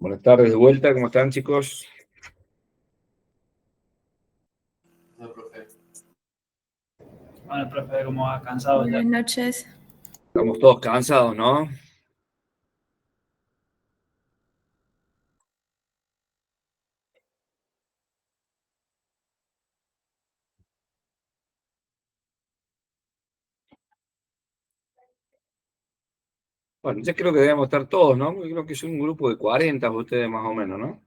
Buenas tardes de vuelta, ¿cómo están, chicos? No, profe. Bueno, profe, ¿cómo va? Cansado ya. Buenas noches. Estamos todos cansados, ¿no? Bueno, ya creo que debemos estar todos, ¿no? Porque creo que es un grupo de 40 ustedes más o menos, ¿no?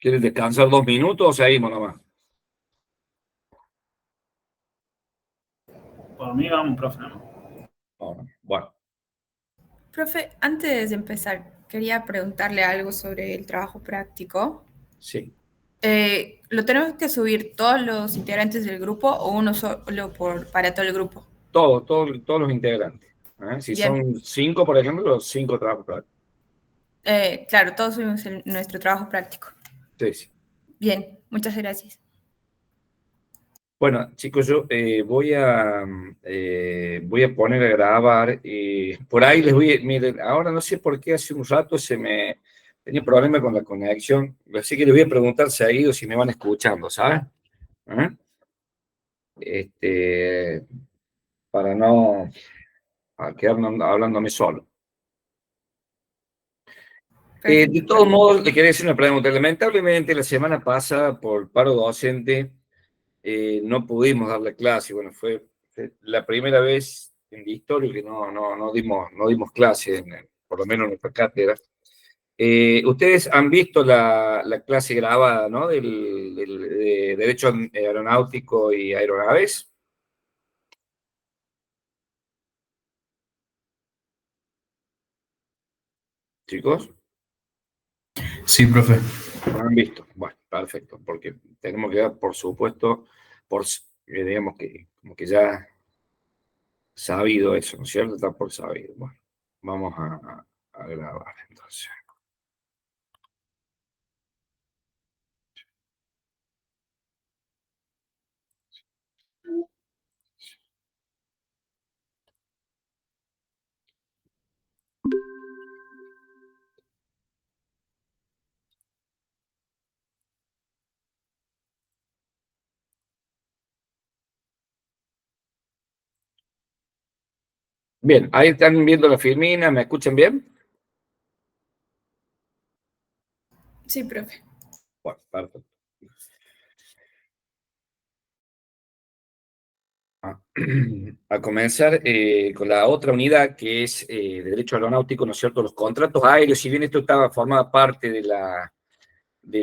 ¿Quieren descansar 2 minutos o seguimos nomás? Por mí vamos, profe. Bueno, Profe, antes de empezar, quería preguntarle algo sobre el trabajo práctico. sí. ¿Lo tenemos que subir todos los integrantes del grupo o uno solo para todo el grupo? Todos los integrantes. Si Bien. son 5, por ejemplo, los 5 trabajos prácticos. Claro, todos subimos nuestro trabajo práctico. Sí, sí. Bien, muchas gracias. Bueno, chicos, yo voy a poner a grabar. Por ahí les voy a... Miren, ahora no sé por qué hace un rato tenía problema con la conexión. Así que les voy a preguntar seguido si me van escuchando, ¿sabes? Para no quedarme hablándome solo. De todos modos, le quería decir una pregunta. Lamentablemente, la semana pasada, por paro docente, no pudimos dar la clase. Bueno, fue la primera vez en la historia que no dimos clase, por lo menos en nuestra cátedra. Ustedes han visto la clase grabada, ¿no? De Derecho Aeronáutico y Aeronaves. Chicos, Sí, profe. ¿lo han visto? Bueno, perfecto, porque tenemos que dar, por supuesto, digamos que como que ya sabido eso, ¿no es cierto? Está por sabido. Bueno, vamos a grabar entonces. Bien, ahí están viendo la filmina, ¿me escuchan bien? Sí, profe. Bueno, perfecto. A comenzar con la otra unidad que es Derecho Aeronáutico, ¿no es cierto? Los contratos aéreos, si bien esto estaba formada parte de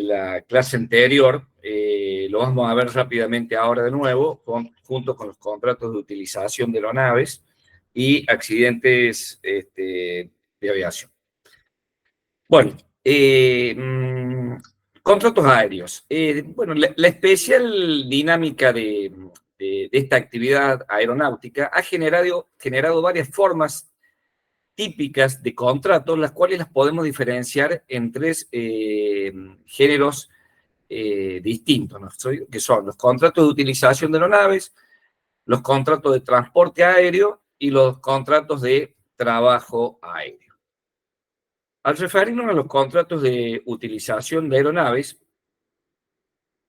la clase anterior, lo vamos a ver rápidamente ahora de nuevo, junto con los contratos de utilización de aeronaves y accidentes de aviación. Bueno, contratos aéreos. Bueno, la especial dinámica de esta actividad aeronáutica ha generado varias formas típicas de contratos, las cuales las podemos diferenciar en tres géneros distintos, ¿no? Que son los contratos de utilización de aeronaves, los contratos de transporte aéreo y los contratos de trabajo aéreo. Al referirnos a los contratos de utilización de aeronaves,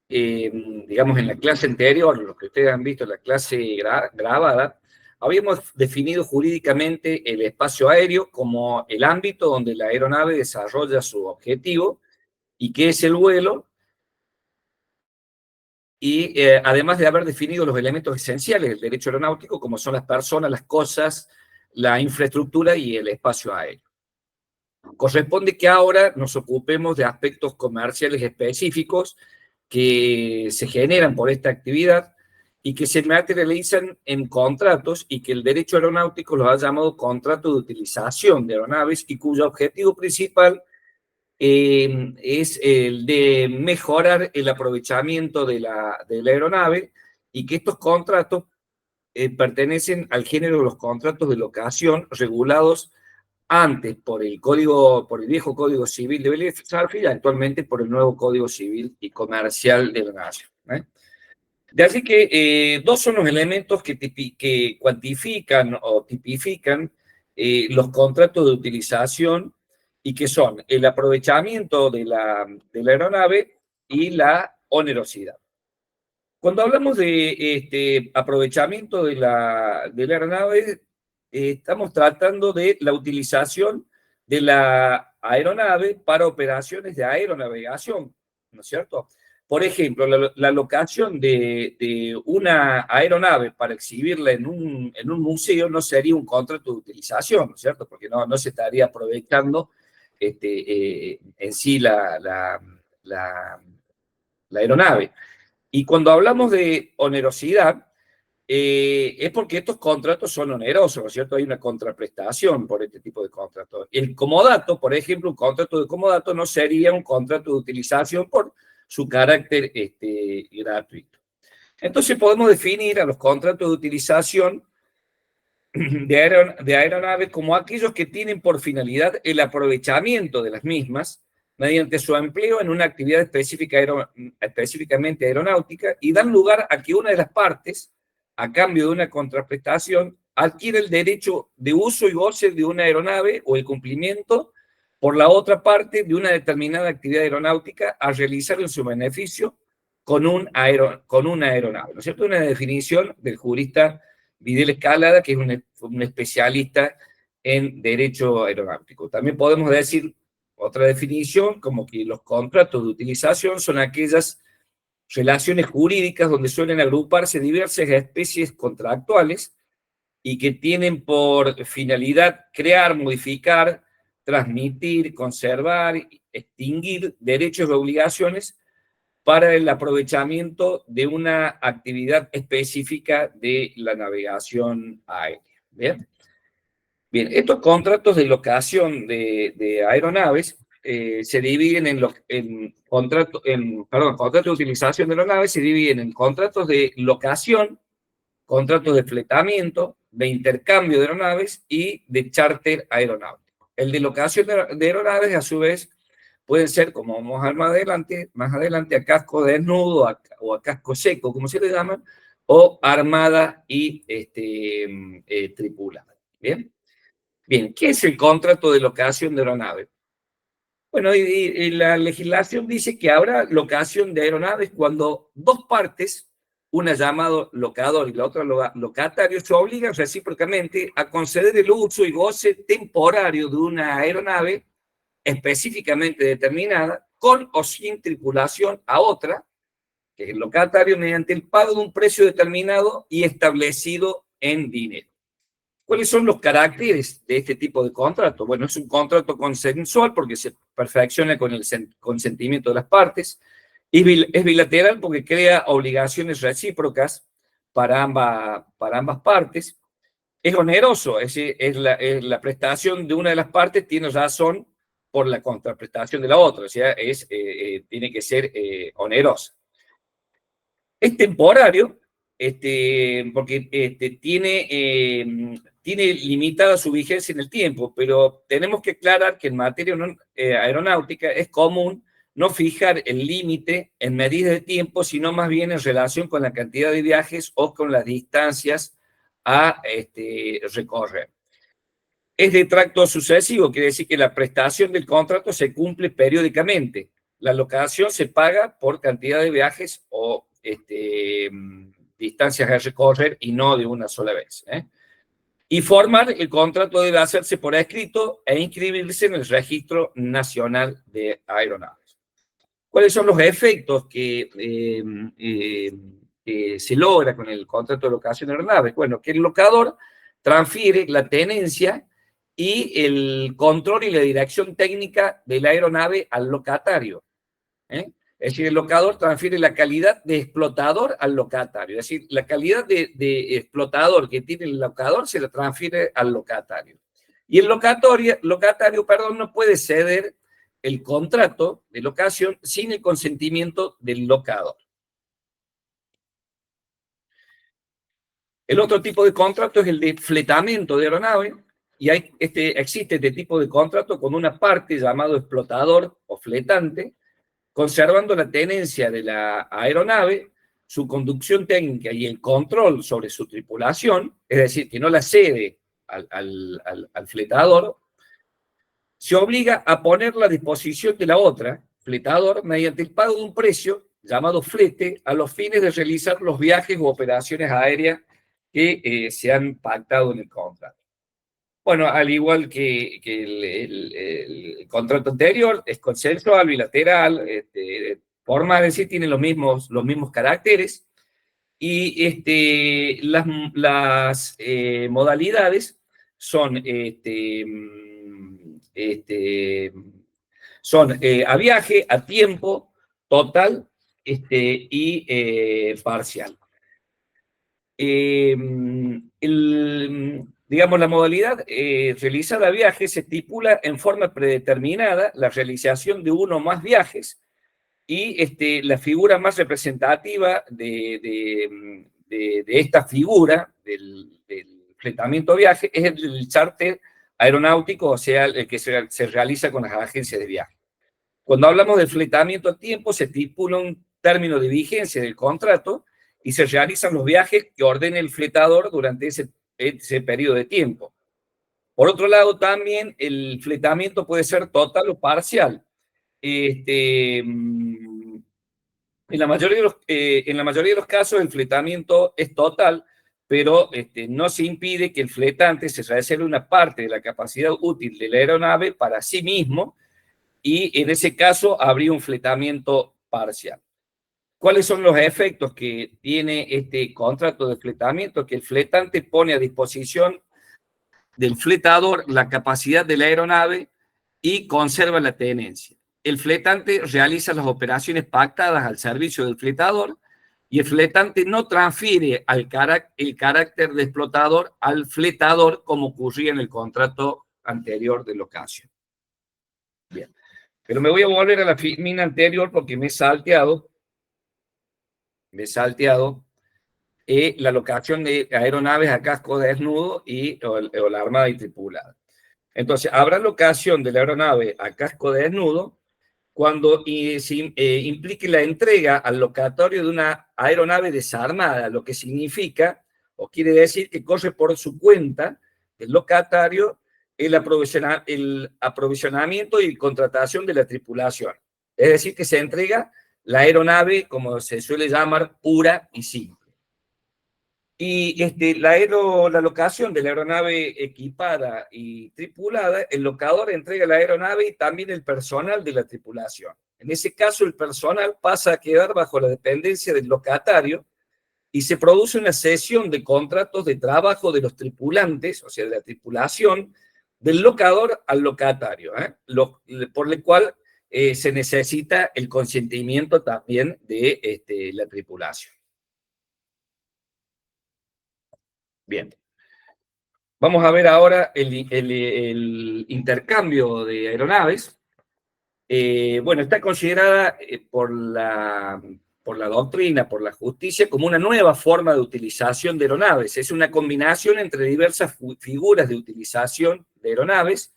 digamos en la clase anterior, los que ustedes han visto en la clase grabada, habíamos definido jurídicamente el espacio aéreo como el ámbito donde la aeronave desarrolla su objetivo y que es el vuelo, y además de haber definido los elementos esenciales del derecho aeronáutico, como son las personas, las cosas, la infraestructura y el espacio aéreo. Corresponde que ahora nos ocupemos de aspectos comerciales específicos que se generan por esta actividad y que se materializan en contratos y que el derecho aeronáutico los ha llamado contrato de utilización de aeronaves y cuyo objetivo principal es el de mejorar el aprovechamiento de la aeronave y que estos contratos pertenecen al género de los contratos de locación regulados antes por el viejo Código Civil de Vélez Sarsfield y actualmente por el nuevo Código Civil y Comercial de la Nación. De así que dos son los elementos que cuantifican o tipifican los contratos de utilización y que son el aprovechamiento de la aeronave y la onerosidad. Cuando hablamos de aprovechamiento de la aeronave, estamos tratando de la utilización de la aeronave para operaciones de aeronavegación, ¿no es cierto? Por ejemplo, la locación de una aeronave para exhibirla en un museo no sería un contrato de utilización, ¿no es cierto? Porque no se estaría aprovechando en sí la aeronave. Y cuando hablamos de onerosidad, es porque estos contratos son onerosos, ¿no es cierto? Hay una contraprestación por este tipo de contratos. El comodato, por ejemplo, un contrato de comodato no sería un contrato de utilización por su carácter gratuito. Entonces podemos definir a los contratos de utilización de aeronaves como aquellos que tienen por finalidad el aprovechamiento de las mismas mediante su empleo en una actividad específicamente aeronáutica y dan lugar a que una de las partes, a cambio de una contraprestación, adquiere el derecho de uso y goce de una aeronave o el cumplimiento por la otra parte de una determinada actividad aeronáutica a realizar en su beneficio con una aeronave. ¿No es cierto? Una definición del jurista Vidal Escalada, que es un especialista en derecho aeronáutico. También podemos decir otra definición, como que los contratos de utilización son aquellas relaciones jurídicas donde suelen agruparse diversas especies contractuales y que tienen por finalidad crear, modificar, transmitir, conservar, extinguir derechos y obligaciones para el aprovechamiento de una actividad específica de la navegación aérea. ¿Bien? Bien, estos contratos de locación de aeronaves se dividen contratos de utilización de aeronaves se dividen en contratos de locación, contratos de fletamiento, de intercambio de aeronaves y de charter aeronáutico. El de locación de aeronaves, a su vez, pueden ser, como vamos a ver más adelante, a casco desnudo o a casco seco, como se le llaman, o armada y tripulada. ¿Bien? Bien, ¿qué es el contrato de locación de aeronave? Bueno, y la legislación dice que habrá locación de aeronaves cuando dos partes, una llamado locador y la otra locatario, se obligan recíprocamente a conceder el uso y goce temporario de una aeronave específicamente determinada, con o sin tripulación a otra, que es el locatario, mediante el pago de un precio determinado y establecido en dinero. ¿Cuáles son los caracteres de este tipo de contrato? Bueno, es un contrato consensual porque se perfecciona con el consentimiento de las partes. Es bilateral porque crea obligaciones recíprocas para ambas partes. Es oneroso, es decir, la prestación de una de las partes tiene razón por la contraprestación de la otra, o sea, tiene que ser onerosa. Es temporario, porque tiene limitada su vigencia en el tiempo, pero tenemos que aclarar que en materia aeronáutica es común no fijar el límite en medida de tiempo, sino más bien en relación con la cantidad de viajes o con las distancias a recorrer. Es de tracto sucesivo, quiere decir que la prestación del contrato se cumple periódicamente. La locación se paga por cantidad de viajes o distancias a recorrer y no de una sola vez. Y formar el contrato debe hacerse por escrito e inscribirse en el Registro Nacional de Aeronaves. ¿Cuáles son los efectos que se logra con el contrato de locación de aeronaves? Bueno, que el locador transfiere la tenencia y el control y la dirección técnica de la aeronave al locatario. Es decir, el locador transfiere la calidad de explotador al locatario. Es decir, la calidad de explotador que tiene el locador se la transfiere al locatario. Y el locatario, no puede ceder el contrato de locación sin el consentimiento del locador. El otro tipo de contrato es el de fletamento de aeronave, y existe este tipo de contrato con una parte llamado explotador o fletante, conservando la tenencia de la aeronave, su conducción técnica y el control sobre su tripulación, es decir, que no la cede al fletador, se obliga a ponerla a disposición de la otra, fletador, mediante el pago de un precio llamado flete, a los fines de realizar los viajes u operaciones aéreas que se han pactado en el contrato. Bueno, al igual que el contrato anterior, es consensual, bilateral, forma de decir, tiene los mismos caracteres, y las modalidades son, a viaje, a tiempo, total y parcial. Digamos, la modalidad realizada a viaje se estipula en forma predeterminada la realización de uno o más viajes, y la figura más representativa de esta figura del fletamiento viaje es el charter aeronáutico, o sea, el que se realiza con las agencias de viaje. Cuando hablamos del fletamiento a tiempo, se estipula un término de vigencia del contrato y se realizan los viajes que ordene el fletador durante ese periodo de tiempo. Por otro lado, también el fletamiento puede ser total o parcial. En la mayoría de los casos, el fletamiento es total, pero no se impide que el fletante se reserve una parte de la capacidad útil de la aeronave para sí mismo, y en ese caso habría un fletamiento parcial. ¿Cuáles son los efectos que tiene este contrato de fletamiento? Que el fletante pone a disposición del fletador la capacidad de la aeronave y conserva la tenencia. El fletante realiza las operaciones pactadas al servicio del fletador, y el fletante no transfiere el carácter de explotador al fletador como ocurría en el contrato anterior de locación. Bien, pero me voy a volver a la mina anterior porque me he salteado la locación de aeronaves a casco desnudo o la armada y tripulada. Entonces, habrá locación de la aeronave a casco desnudo cuando implique la entrega al locatario de una aeronave desarmada, lo que significa, o quiere decir que corre por su cuenta el locatario el aprovisionamiento y contratación de la tripulación. Es decir, que se entrega la aeronave, como se suele llamar, pura y simple. Y la locación de la aeronave equipada y tripulada, el locador entrega la aeronave y también el personal de la tripulación. En ese caso, el personal pasa a quedar bajo la dependencia del locatario y se produce una cesión de contratos de trabajo de los tripulantes, o sea, de la tripulación, del locador al locatario, por lo cual se necesita el consentimiento también de la tripulación. Bien. Vamos a ver ahora el intercambio de aeronaves. Bueno, está considerada por la doctrina, por la justicia, como una nueva forma de utilización de aeronaves. Es una combinación entre diversas figuras de utilización de aeronaves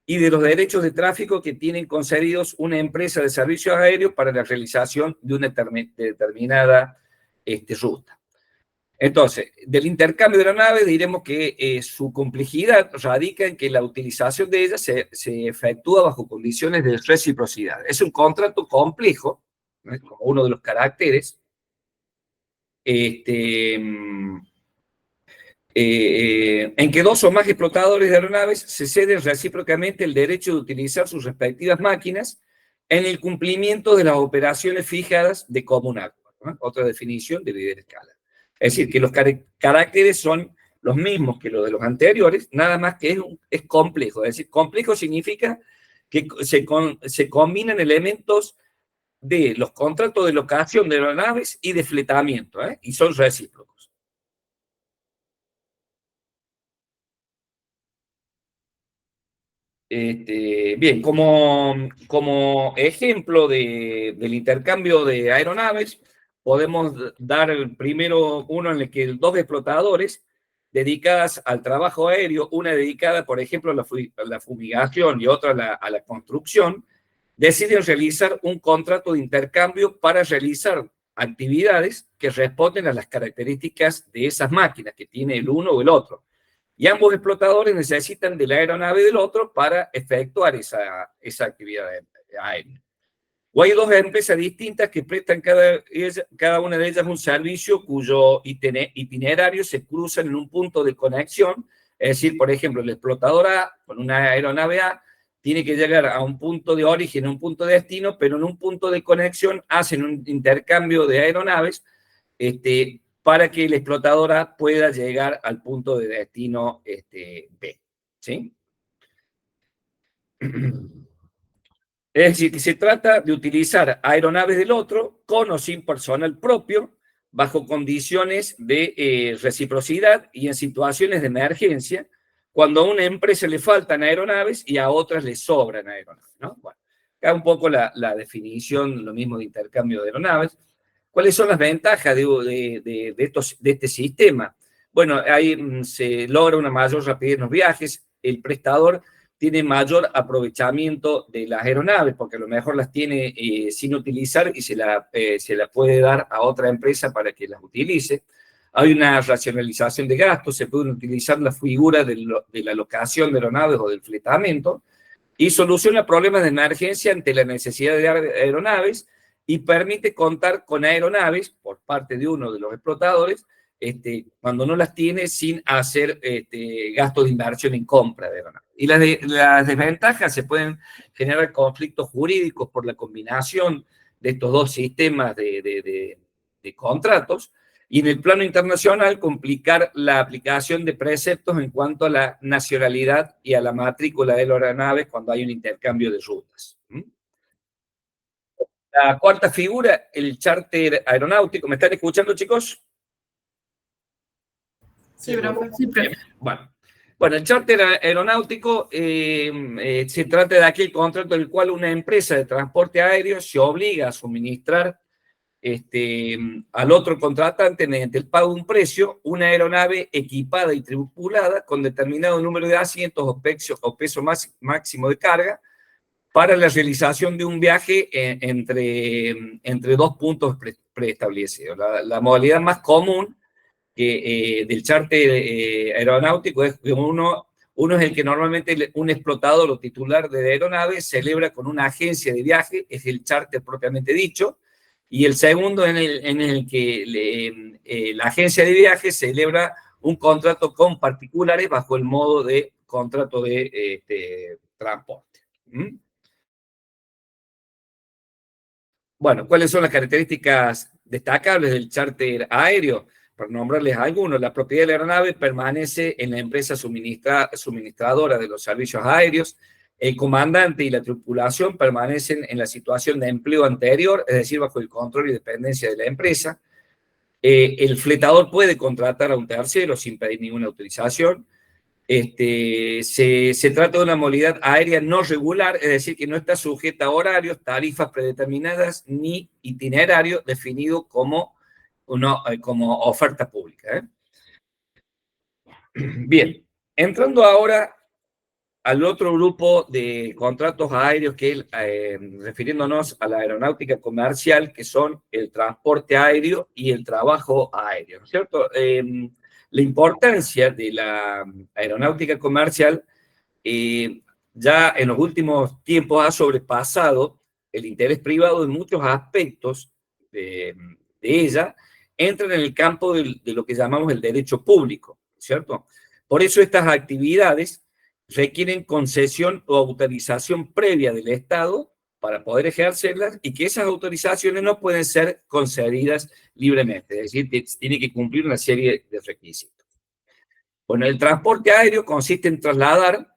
y de los derechos de tráfico que tienen concedidos una empresa de servicios aéreos para la realización de una determinada ruta. Entonces, del intercambio de aeronaves diremos que su complejidad radica en que la utilización de ellas se efectúa bajo condiciones de reciprocidad. Es un contrato complejo, ¿no? Como uno de los caracteres, en que dos o más explotadores de aeronaves se ceden recíprocamente el derecho de utilizar sus respectivas máquinas en el cumplimiento de las operaciones fijadas de común acuerdo, ¿no? Otra definición de líder escala. Es decir, que los caracteres son los mismos que los de los anteriores, nada más que es complejo. Es decir, complejo significa que se combinan elementos de los contratos de locación de aeronaves y de fletamiento, y son recíprocos. Bien, como ejemplo del intercambio de aeronaves, podemos dar primero uno en el que dos explotadores dedicadas al trabajo aéreo, una dedicada, por ejemplo, a la fumigación y otra a la construcción, deciden realizar un contrato de intercambio para realizar actividades que responden a las características de esas máquinas que tiene el uno o el otro. Y ambos explotadores necesitan de la aeronave del otro para efectuar esa actividad aérea. O hay dos empresas distintas que prestan cada una de ellas un servicio cuyo itinerario se cruzan en un punto de conexión. Es decir, por ejemplo, el explotador A con una aeronave A tiene que llegar a un punto de origen, a un punto de destino, pero en un punto de conexión hacen un intercambio de aeronaves para que el explotador A pueda llegar al punto de destino B. ¿Sí? Es decir, que se trata de utilizar aeronaves del otro con o sin personal propio, bajo condiciones de reciprocidad y en situaciones de emergencia, cuando a una empresa le faltan aeronaves y a otras le sobran aeronaves, ¿no? Bueno, acá un poco la definición, lo mismo de intercambio de aeronaves. ¿Cuáles son las ventajas de este sistema? Bueno, ahí se logra una mayor rapidez en los viajes, el prestador tiene mayor aprovechamiento de las aeronaves, porque a lo mejor las tiene sin utilizar y se la puede dar a otra empresa para que las utilice. Hay una racionalización de gastos, se pueden utilizar las figuras de la locación de aeronaves o del fletamento, y soluciona problemas de emergencia ante la necesidad de aeronaves y permite contar con aeronaves por parte de uno de los explotadores cuando no las tiene sin hacer gastos de inversión en compra de aeronaves. Y las desventajas se pueden generar conflictos jurídicos por la combinación de estos dos sistemas de contratos, y en el plano internacional complicar la aplicación de preceptos en cuanto a la nacionalidad y a la matrícula de las aeronaves cuando hay un intercambio de rutas. La cuarta figura, el charter aeronáutico. ¿Me están escuchando, chicos? Sí, profe. Sí, profe. Bueno, el charter aeronáutico se trata de aquel contrato en el cual una empresa de transporte aéreo se obliga a suministrar al otro contratante mediante el pago de un precio una aeronave equipada y tripulada con determinado número de asientos o peso máximo de carga para la realización de un viaje entre dos puntos preestablecidos. La modalidad más común del charter aeronáutico es que uno es el que normalmente un explotador o titular de aeronave celebra con una agencia de viaje, es el charter propiamente dicho, y el segundo en el que la agencia de viaje celebra un contrato con particulares bajo el modo de contrato de transporte. Bueno, ¿cuáles son las características destacables del charter aéreo? Para nombrarles algunos, la propiedad de la aeronave permanece en la empresa suministradora de los servicios aéreos. El comandante y la tripulación permanecen en la situación de empleo anterior, es decir, bajo el control y dependencia de la empresa. El fletador puede contratar a un tercero sin pedir ninguna autorización. Se trata de una modalidad aérea no regular, es decir, que no está sujeta a horarios, tarifas predeterminadas ni itinerario definido como oferta pública. Bien, entrando ahora al otro grupo de contratos aéreos, que refiriéndonos a la aeronáutica comercial, que son el transporte aéreo y el trabajo aéreo, ¿no es cierto? La importancia de la aeronáutica comercial ya en los últimos tiempos ha sobrepasado el interés privado en muchos aspectos de ella, entran en el campo de lo que llamamos el derecho público, ¿cierto? Por eso estas actividades requieren concesión o autorización previa del Estado para poder ejercerlas, y que esas autorizaciones no pueden ser concedidas libremente, es decir, tiene que cumplir una serie de requisitos. Bueno, el transporte aéreo consiste en trasladar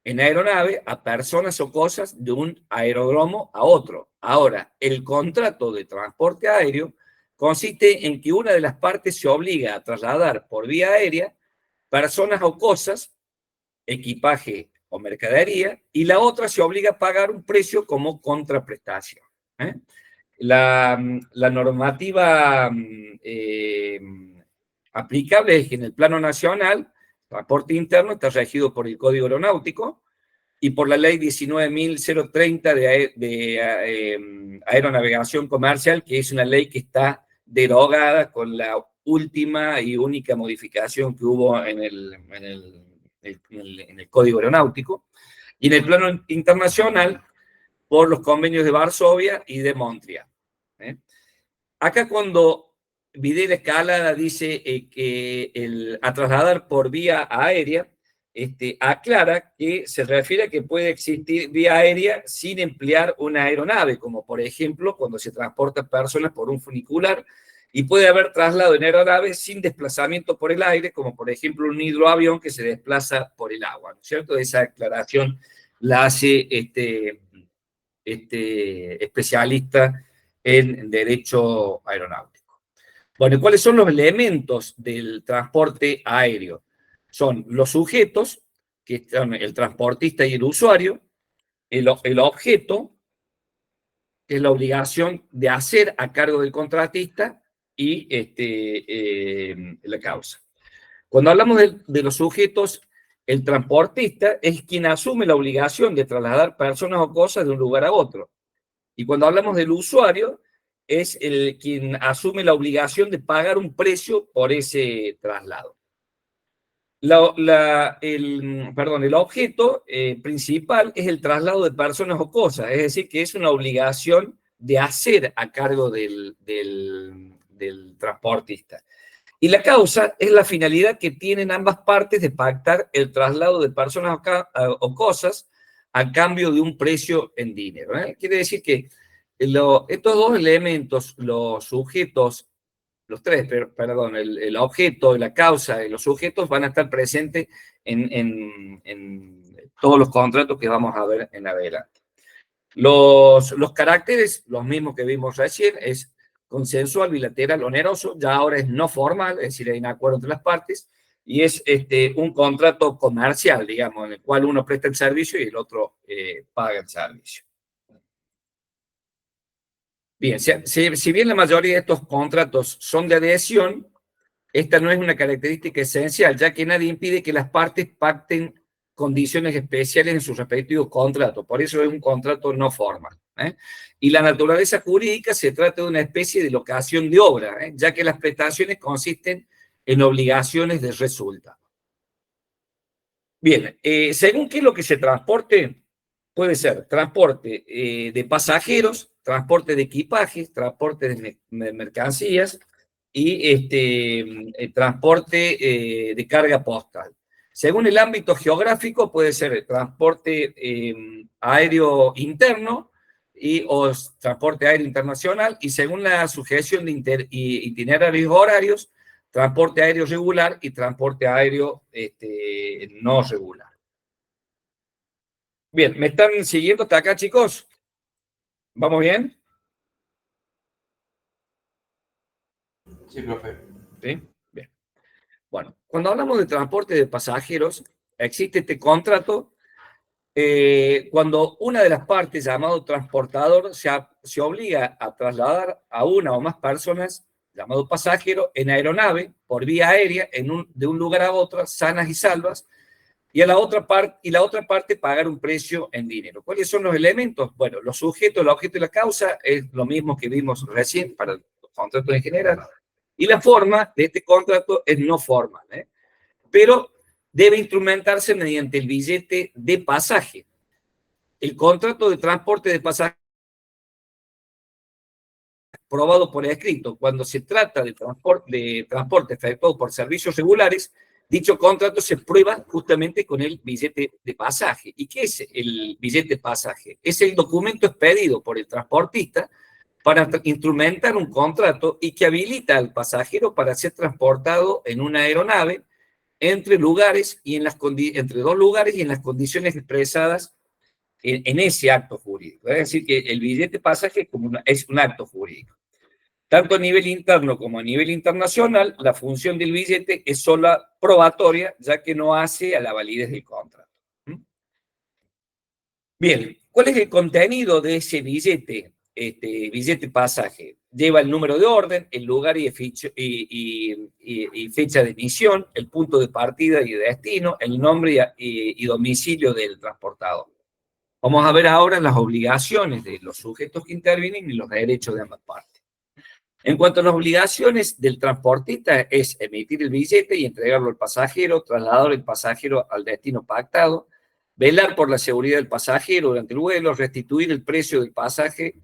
en aeronave a personas o cosas de un aeródromo a otro. Ahora, el contrato de transporte aéreo consiste en que una de las partes se obliga a trasladar por vía aérea personas o cosas, equipaje o mercadería, y la otra se obliga a pagar un precio como contraprestación. La normativa aplicable es que en el plano nacional, transporte interno está regido por el Código Aeronáutico, y por la ley 19.030 de aeronavegación comercial, que es una ley que está derogada con la última y única modificación que hubo en el Código Aeronáutico, y en el plano internacional por los convenios de Varsovia y de Montreal. Acá cuando Videla Escalada dice que a trasladar por vía aérea, aclara que se refiere a que puede existir vía aérea sin emplear una aeronave, como por ejemplo cuando se transportan personas por un funicular, y puede haber traslado en aeronave sin desplazamiento por el aire, como por ejemplo un hidroavión que se desplaza por el agua, ¿no es cierto? Esa aclaración la hace especialista en derecho aeronáutico. Bueno, ¿cuáles son los elementos del transporte aéreo? Son los sujetos, que son el transportista y el usuario, el objeto, que es la obligación de hacer a cargo del contratista, y la causa. Cuando hablamos de los sujetos, el transportista es quien asume la obligación de trasladar personas o cosas de un lugar a otro. Y cuando hablamos del usuario, es quien asume la obligación de pagar un precio por ese traslado. El objeto principal es el traslado de personas o cosas, es decir, que es una obligación de hacer a cargo del transportista. Y la causa es la finalidad que tienen ambas partes de pactar el traslado de personas o cosas a cambio de un precio en dinero. Quiere decir que estos dos elementos, los sujetos, los tres, perdón, el objeto, la causa y los sujetos van a estar presentes en todos los contratos que vamos a ver en adelante. Los caracteres, los mismos que vimos recién, es consensual, bilateral, oneroso, ya ahora es no formal, es decir, hay un acuerdo entre las partes, y es un contrato comercial, digamos, en el cual uno presta el servicio y el otro paga el servicio. Bien, si bien la mayoría de estos contratos son de adhesión, esta no es una característica esencial, ya que nadie impide que las partes pacten condiciones especiales en sus respectivos contratos. Por eso es un contrato no formal. Y la naturaleza jurídica se trata de una especie de locación de obra, ya que las prestaciones consisten en obligaciones de resultado. Bien, según qué es lo que se transporte, puede ser transporte de pasajeros, transporte de equipajes, transporte de mercancías y transporte de carga postal. Según el ámbito geográfico, puede ser transporte aéreo interno o transporte aéreo internacional, y según la sujeción de itinerarios horarios, transporte aéreo regular y transporte aéreo no regular. Bien, ¿me están siguiendo hasta acá, chicos? ¿Vamos bien? Sí, profe. ¿Sí? Bien. Bueno, cuando hablamos de transporte de pasajeros, existe este contrato cuando una de las partes, llamado transportador, se obliga a trasladar a una o más personas, llamado pasajero, en aeronave, por vía aérea, de un lugar a otro, sanas y salvas, y la otra parte pagar un precio en dinero. ¿Cuáles son los elementos? Bueno, los sujetos, el objeto y la causa es lo mismo que vimos recién para los contratos en general, y la forma de este contrato es no formal, pero debe instrumentarse mediante el billete de pasaje. El contrato de transporte de pasaje aprobado por escrito, cuando se trata de transporte efectuado por servicios regulares, dicho contrato se prueba justamente con el billete de pasaje. ¿Y qué es el billete de pasaje? Es el documento expedido por el transportista para instrumentar un contrato y que habilita al pasajero para ser transportado en una aeronave entre lugares y entre dos lugares y en las condiciones expresadas en ese acto jurídico. Es decir, que el billete de pasaje es un acto jurídico. Tanto a nivel interno como a nivel internacional, la función del billete es solo probatoria, ya que no hace a la validez del contrato. Bien, ¿cuál es el contenido de ese billete? billete pasaje lleva el número de orden, el lugar y fecha de emisión, el punto de partida y de destino, el nombre y domicilio del transportador. Vamos a ver ahora las obligaciones de los sujetos que intervienen y los derechos de ambas partes. En cuanto a las obligaciones del transportista, es emitir el billete y entregarlo al pasajero, trasladar el pasajero al destino pactado, velar por la seguridad del pasajero durante el vuelo, restituir el precio del pasaje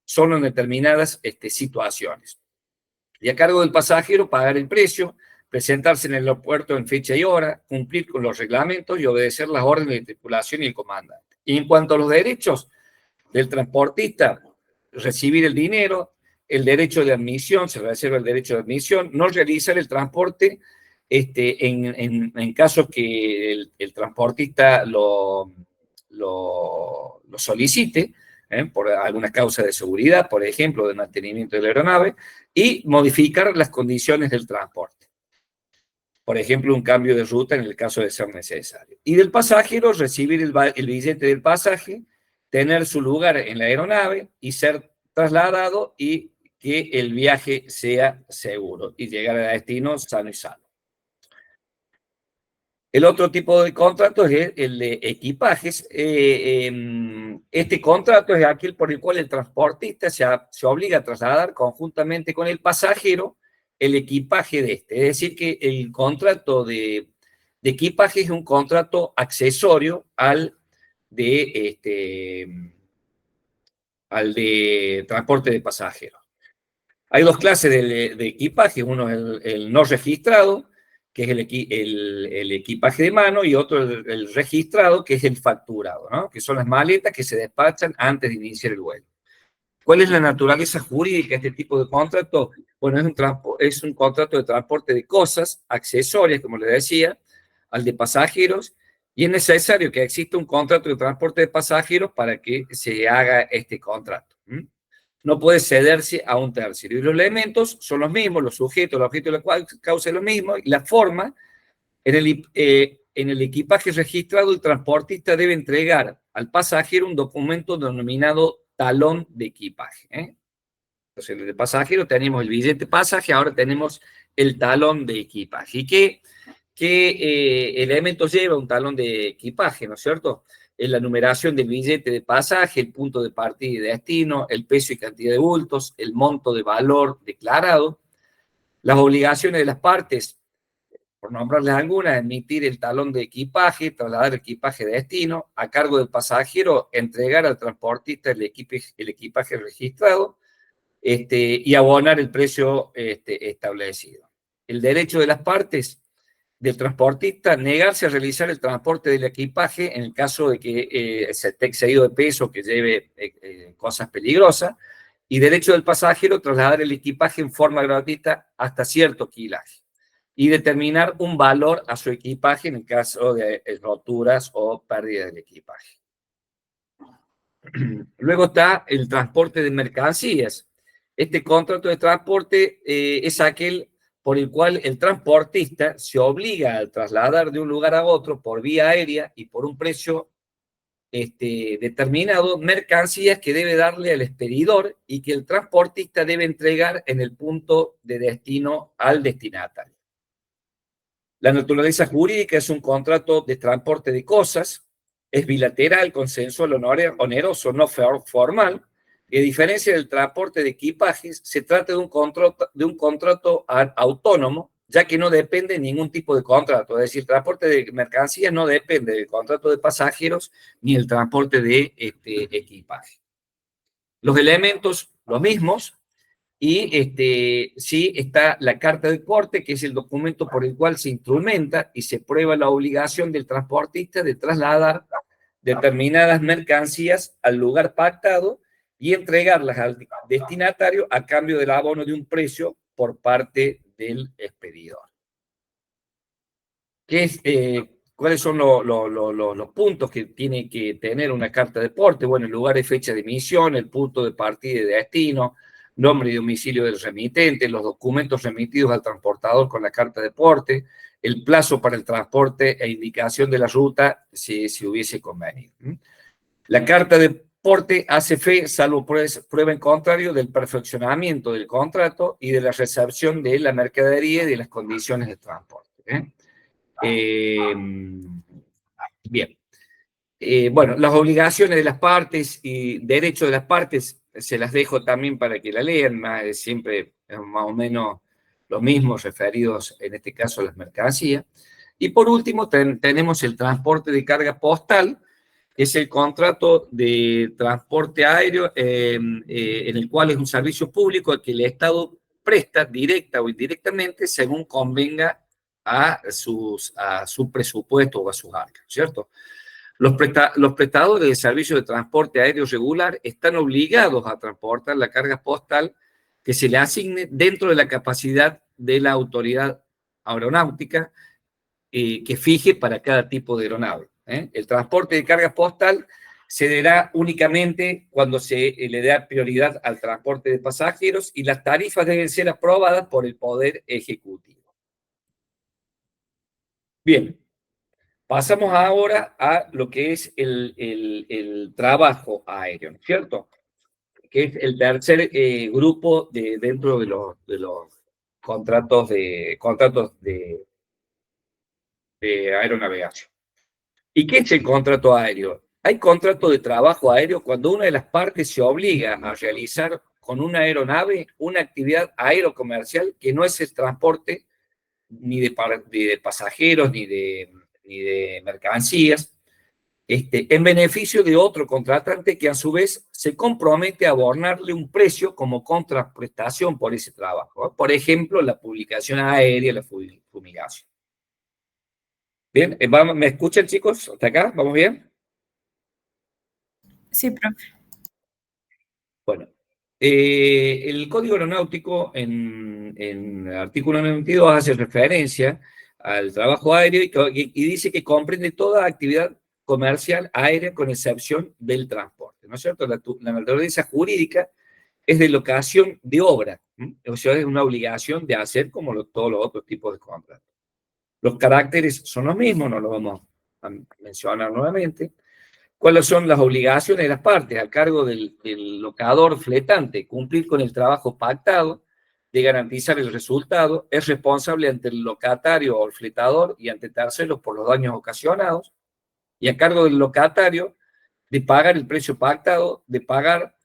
solo en determinadas situaciones. Y a cargo del pasajero, pagar el precio, presentarse en el aeropuerto en fecha y hora, cumplir con los reglamentos y obedecer las órdenes de tripulación y el comandante. Y en cuanto a los derechos del transportista, recibir el dinero, el derecho de admisión, se reserva el derecho de admisión, no realizar el transporte en caso que el transportista lo solicite, por alguna causa de seguridad, por ejemplo, de mantenimiento de la aeronave, y modificar las condiciones del transporte. Por ejemplo, un cambio de ruta en el caso de ser necesario. Y del pasajero, recibir el billete del pasaje, tener su lugar en la aeronave y ser trasladado y que el viaje sea seguro y llegar a destino sano y salvo. El otro tipo de contrato es el de equipajes. Este contrato es aquel por el cual el transportista se obliga a trasladar conjuntamente con el pasajero el equipaje de este. Es decir, que el contrato de equipaje es un contrato accesorio al de transporte de pasajeros. Hay dos clases de equipaje, uno es el no registrado, que es el equipaje de mano, y otro el registrado, que es el facturado, ¿no? Que son las maletas que se despachan antes de iniciar el vuelo. ¿Cuál es la naturaleza jurídica de este tipo de contrato? Bueno, es un contrato de transporte de cosas accesorias, como les decía, al de pasajeros, y es necesario que exista un contrato de transporte de pasajeros para que se haga este contrato. No puede cederse a un tercero. Y los elementos son los mismos, los sujetos, el objeto de la causa es lo mismo, y la forma, en el equipaje registrado, el transportista debe entregar al pasajero un documento denominado talón de equipaje. Entonces, en el pasajero tenemos el billete pasaje, ahora tenemos el talón de equipaje. ¿Y qué elementos lleva un talón de equipaje, no es cierto? La numeración del billete de pasaje, el punto de partida y destino, el peso y cantidad de bultos, el monto de valor declarado, las obligaciones de las partes, por nombrarles algunas, emitir el talón de equipaje, trasladar el equipaje de destino, a cargo del pasajero, entregar al transportista el equipaje registrado, y abonar el precio establecido. El derecho de las partes del transportista, negarse a realizar el transporte del equipaje en el caso de que se esté excedido de peso, que lleve cosas peligrosas, y derecho del pasajero, trasladar el equipaje en forma gratuita hasta cierto kilaje, y determinar un valor a su equipaje en el caso de roturas o pérdida del equipaje. Luego está el transporte de mercancías. Este contrato de transporte es aquel por el cual el transportista se obliga a trasladar de un lugar a otro por vía aérea y por un precio determinado mercancías que debe darle al expedidor y que el transportista debe entregar en el punto de destino al destinatario. La naturaleza jurídica es un contrato de transporte de cosas, es bilateral, consensual, oneroso, no formal, y a diferencia del transporte de equipajes, se trata de un contrato autónomo, ya que no depende de ningún tipo de contrato. Es decir, el transporte de mercancías no depende del contrato de pasajeros ni el transporte de equipaje. Los elementos, los mismos, y sí está la carta de porte, que es el documento por el cual se instrumenta y se prueba la obligación del transportista de trasladar determinadas mercancías al lugar pactado y entregarlas al destinatario a cambio del abono de un precio por parte del expedidor. ¿Cuáles son los puntos que tiene que tener una carta de porte? Bueno, el lugar y fecha de emisión, el punto de partida y de destino, nombre y domicilio del remitente, los documentos remitidos al transportador con la carta de porte, el plazo para el transporte e indicación de la ruta si hubiese convenido. La carta de transporte hace fe, salvo prueba en contrario, del perfeccionamiento del contrato y de la recepción de la mercadería y de las condiciones de transporte. Bien. Bueno, las obligaciones de las partes y derechos de las partes se las dejo también para que la lean, siempre más o menos lo mismo, referidos en este caso a las mercancías. Y por último tenemos el transporte de carga postal, que es el contrato de transporte aéreo en el cual es un servicio público que el Estado presta directa o indirectamente según convenga a su presupuesto o a sus arcas, ¿cierto? Los prestadores de servicios de transporte aéreo regular están obligados a transportar la carga postal que se le asigne dentro de la capacidad de la autoridad aeronáutica que fije para cada tipo de aeronave. El transporte de carga postal se dará únicamente cuando se le da prioridad al transporte de pasajeros y las tarifas deben ser aprobadas por el Poder Ejecutivo. Bien. Pasamos ahora a lo que es el trabajo aéreo, ¿no es cierto? Que es el tercer grupo dentro de los contratos de aeronavegación. ¿Y qué es el contrato aéreo? Hay contrato de trabajo aéreo cuando una de las partes se obliga a realizar con una aeronave una actividad aerocomercial que no es el transporte ni de pasajeros ni de mercancías, en beneficio de otro contratante que a su vez se compromete a abonarle un precio como contraprestación por ese trabajo. Por ejemplo, la publicación aérea, la fumigación. Bien, ¿me escuchan, chicos? ¿Hasta acá? ¿Vamos bien? Sí, profe. Bueno, el Código Aeronáutico en el artículo 92 hace referencia al trabajo aéreo y dice que comprende toda actividad comercial aérea con excepción del transporte, ¿no es cierto? La naturaleza jurídica es de locación de obra, o sea, es una obligación de hacer como todos los otros tipos de contratos. Los caracteres son los mismos, no los vamos a mencionar nuevamente. ¿Cuáles son las obligaciones de las partes? A cargo del locador fletante, cumplir con el trabajo pactado, de garantizar el resultado, es responsable ante el locatario o el fletador y ante terceros por los daños ocasionados, y a cargo del locatario de pagar el precio pactado, de pagar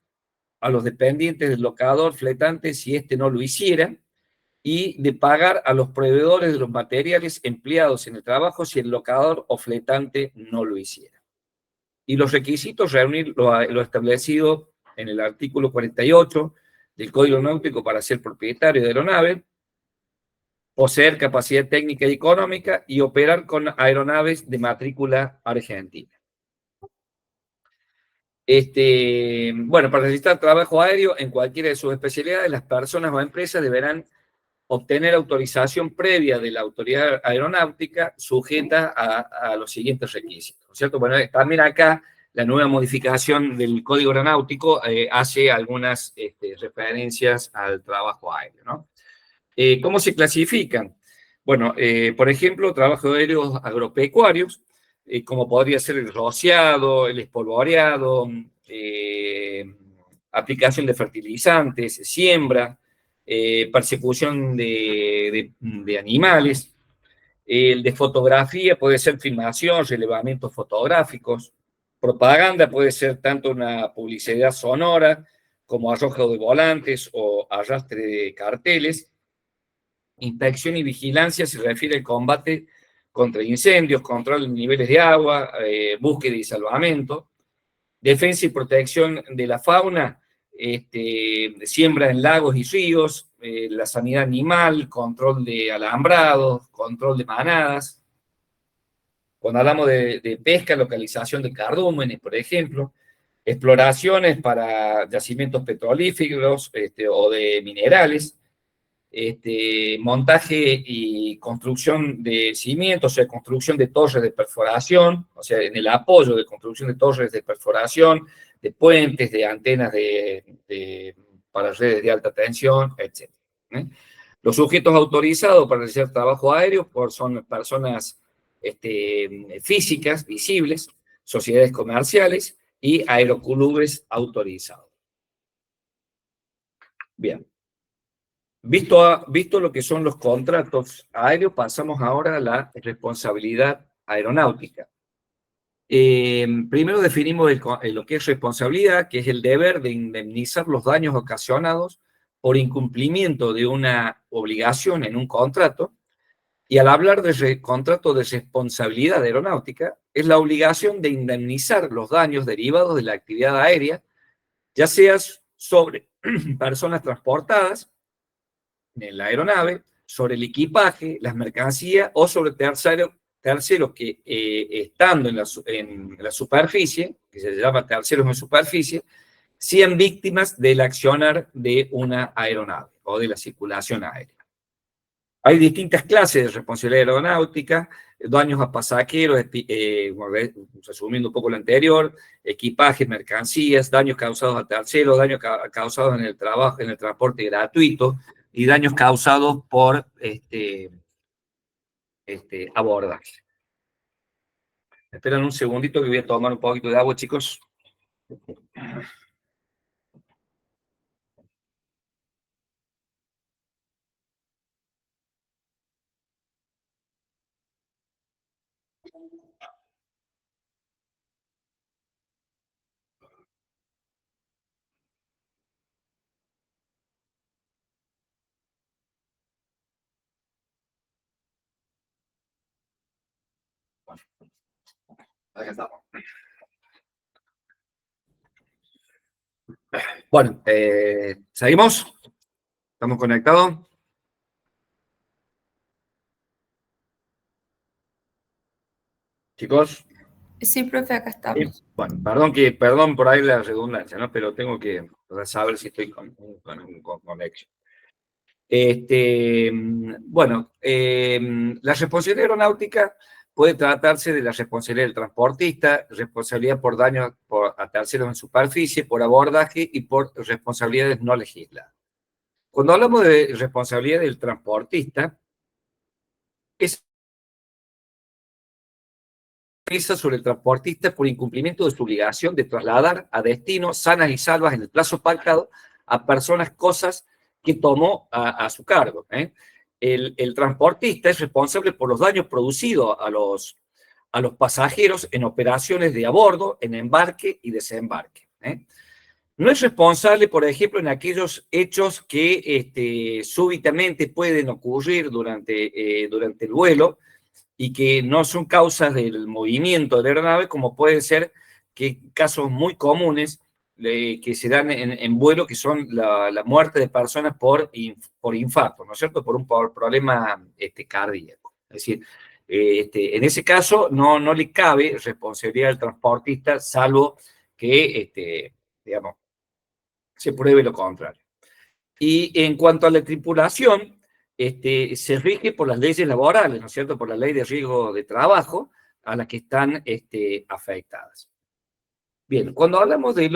a los dependientes del locador fletante si éste no lo hiciera, y de pagar a los proveedores de los materiales empleados en el trabajo si el locador o fletante no lo hiciera. Y los requisitos, reunir lo establecido en el artículo 48 del Código Náutico para ser propietario de aeronave, poseer capacidad técnica y económica y operar con aeronaves de matrícula argentina. Bueno, para realizar trabajo aéreo en cualquiera de sus especialidades, las personas o empresas deberán obtener autorización previa de la autoridad aeronáutica sujeta a los siguientes requisitos, ¿no es cierto? Bueno, también acá la nueva modificación del Código Aeronáutico hace algunas referencias al trabajo aéreo, ¿no? ¿Cómo se clasifican? Bueno, por ejemplo, trabajo aéreos agropecuarios, como podría ser el rociado, el espolvoreado, aplicación de fertilizantes, siembra, persecución de animales. El de fotografía puede ser filmación, relevamientos fotográficos. Propaganda puede ser tanto una publicidad sonora como arrojo de volantes o arrastre de carteles. Inspección y vigilancia se refiere al combate contra incendios, control de niveles de agua, búsqueda y salvamento. Defensa y protección de la fauna, siembra en lagos y ríos, la sanidad animal, control de alambrados, control de manadas. Cuando hablamos de pesca, localización de cardúmenes, por ejemplo, exploraciones para yacimientos petrolíferos o de minerales, montaje y construcción de cimientos, o sea, construcción de torres de perforación, o sea, en el apoyo de construcción de torres de perforación, de puentes, de antenas para redes de alta tensión, etc. Los sujetos autorizados para realizar trabajo aéreo son personas físicas, visibles, sociedades comerciales, y aeroclubes autorizados. Bien. Visto lo que son los contratos aéreos, pasamos ahora a la responsabilidad aeronáutica. Primero definimos lo que es responsabilidad, que es el deber de indemnizar los daños ocasionados por incumplimiento de una obligación en un contrato. Y al hablar de contrato de responsabilidad aeronáutica, es la obligación de indemnizar los daños derivados de la actividad aérea, ya sea sobre personas transportadas en la aeronave, sobre el equipaje, las mercancías o sobre terceros que estando en la superficie, que se llama terceros en superficie, sean víctimas del accionar de una aeronave o de la circulación aérea. Hay distintas clases de responsabilidad aeronáutica, daños a pasajeros, resumiendo un poco lo anterior, equipaje, mercancías, daños causados a terceros, daños causados en el trabajo, en el transporte gratuito, y daños causados por abordaje. Esperan un segundito que voy a tomar un poquito de agua, chicos. Acá estamos. Bueno, ¿seguimos? ¿Estamos conectados? Chicos. Sí, profe, acá estamos. Bueno, perdón por ahí la redundancia, ¿no? Pero tengo que saber si estoy con conexión. Bueno, la responsabilidad aeronáutica puede tratarse de la responsabilidad del transportista, responsabilidad por daños a terceros en superficie, por abordaje y por responsabilidades no legisladas. Cuando hablamos de responsabilidad del transportista, es sobre el transportista por incumplimiento de su obligación de trasladar a destino sanas y salvas en el plazo pactado a personas, cosas que tomó a su cargo. El transportista es responsable por los daños producidos a los pasajeros en operaciones de a bordo, en embarque y desembarque. No es responsable, por ejemplo, en aquellos hechos que súbitamente pueden ocurrir durante el vuelo, y que no son causas del movimiento de la aeronave, como pueden ser casos muy comunes que se dan en vuelo, que son la muerte de personas por infarto, ¿no es cierto? Por un problema cardíaco. Es decir, en ese caso no le cabe responsabilidad al transportista, salvo que, digamos, se pruebe lo contrario. Y en cuanto a la tripulación, se rige por las leyes laborales, ¿no es cierto? Por la ley de riesgo de trabajo a las que están afectadas. Bien, cuando hablamos de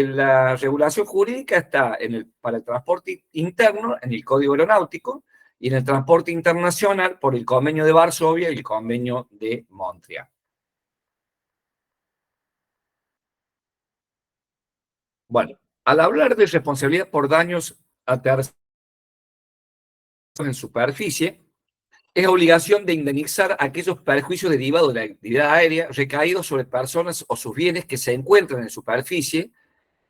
la regulación jurídica está para el transporte interno en el Código Aeronáutico y en el transporte internacional por el Convenio de Varsovia y el Convenio de Montreal. Bueno, al hablar de responsabilidad por daños a terceros en superficie, es obligación de indemnizar aquellos perjuicios derivados de la actividad aérea recaídos sobre personas o sus bienes que se encuentran en superficie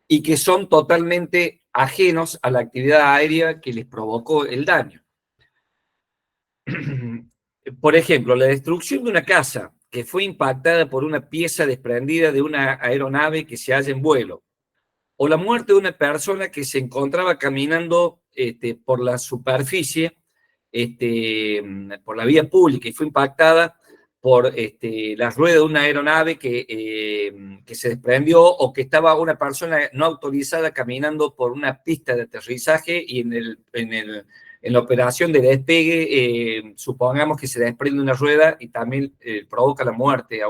y que son totalmente ajenos a la actividad aérea que les provocó el daño. Por ejemplo, la destrucción de una casa que fue impactada por una pieza desprendida de una aeronave que se halla en vuelo, o la muerte de una persona que se encontraba caminando por la superficie, por la vía pública y fue impactada por la rueda de una aeronave que se desprendió, o que estaba una persona no autorizada caminando por una pista de aterrizaje y en la operación de despegue, supongamos que se desprende una rueda y también provoca la muerte a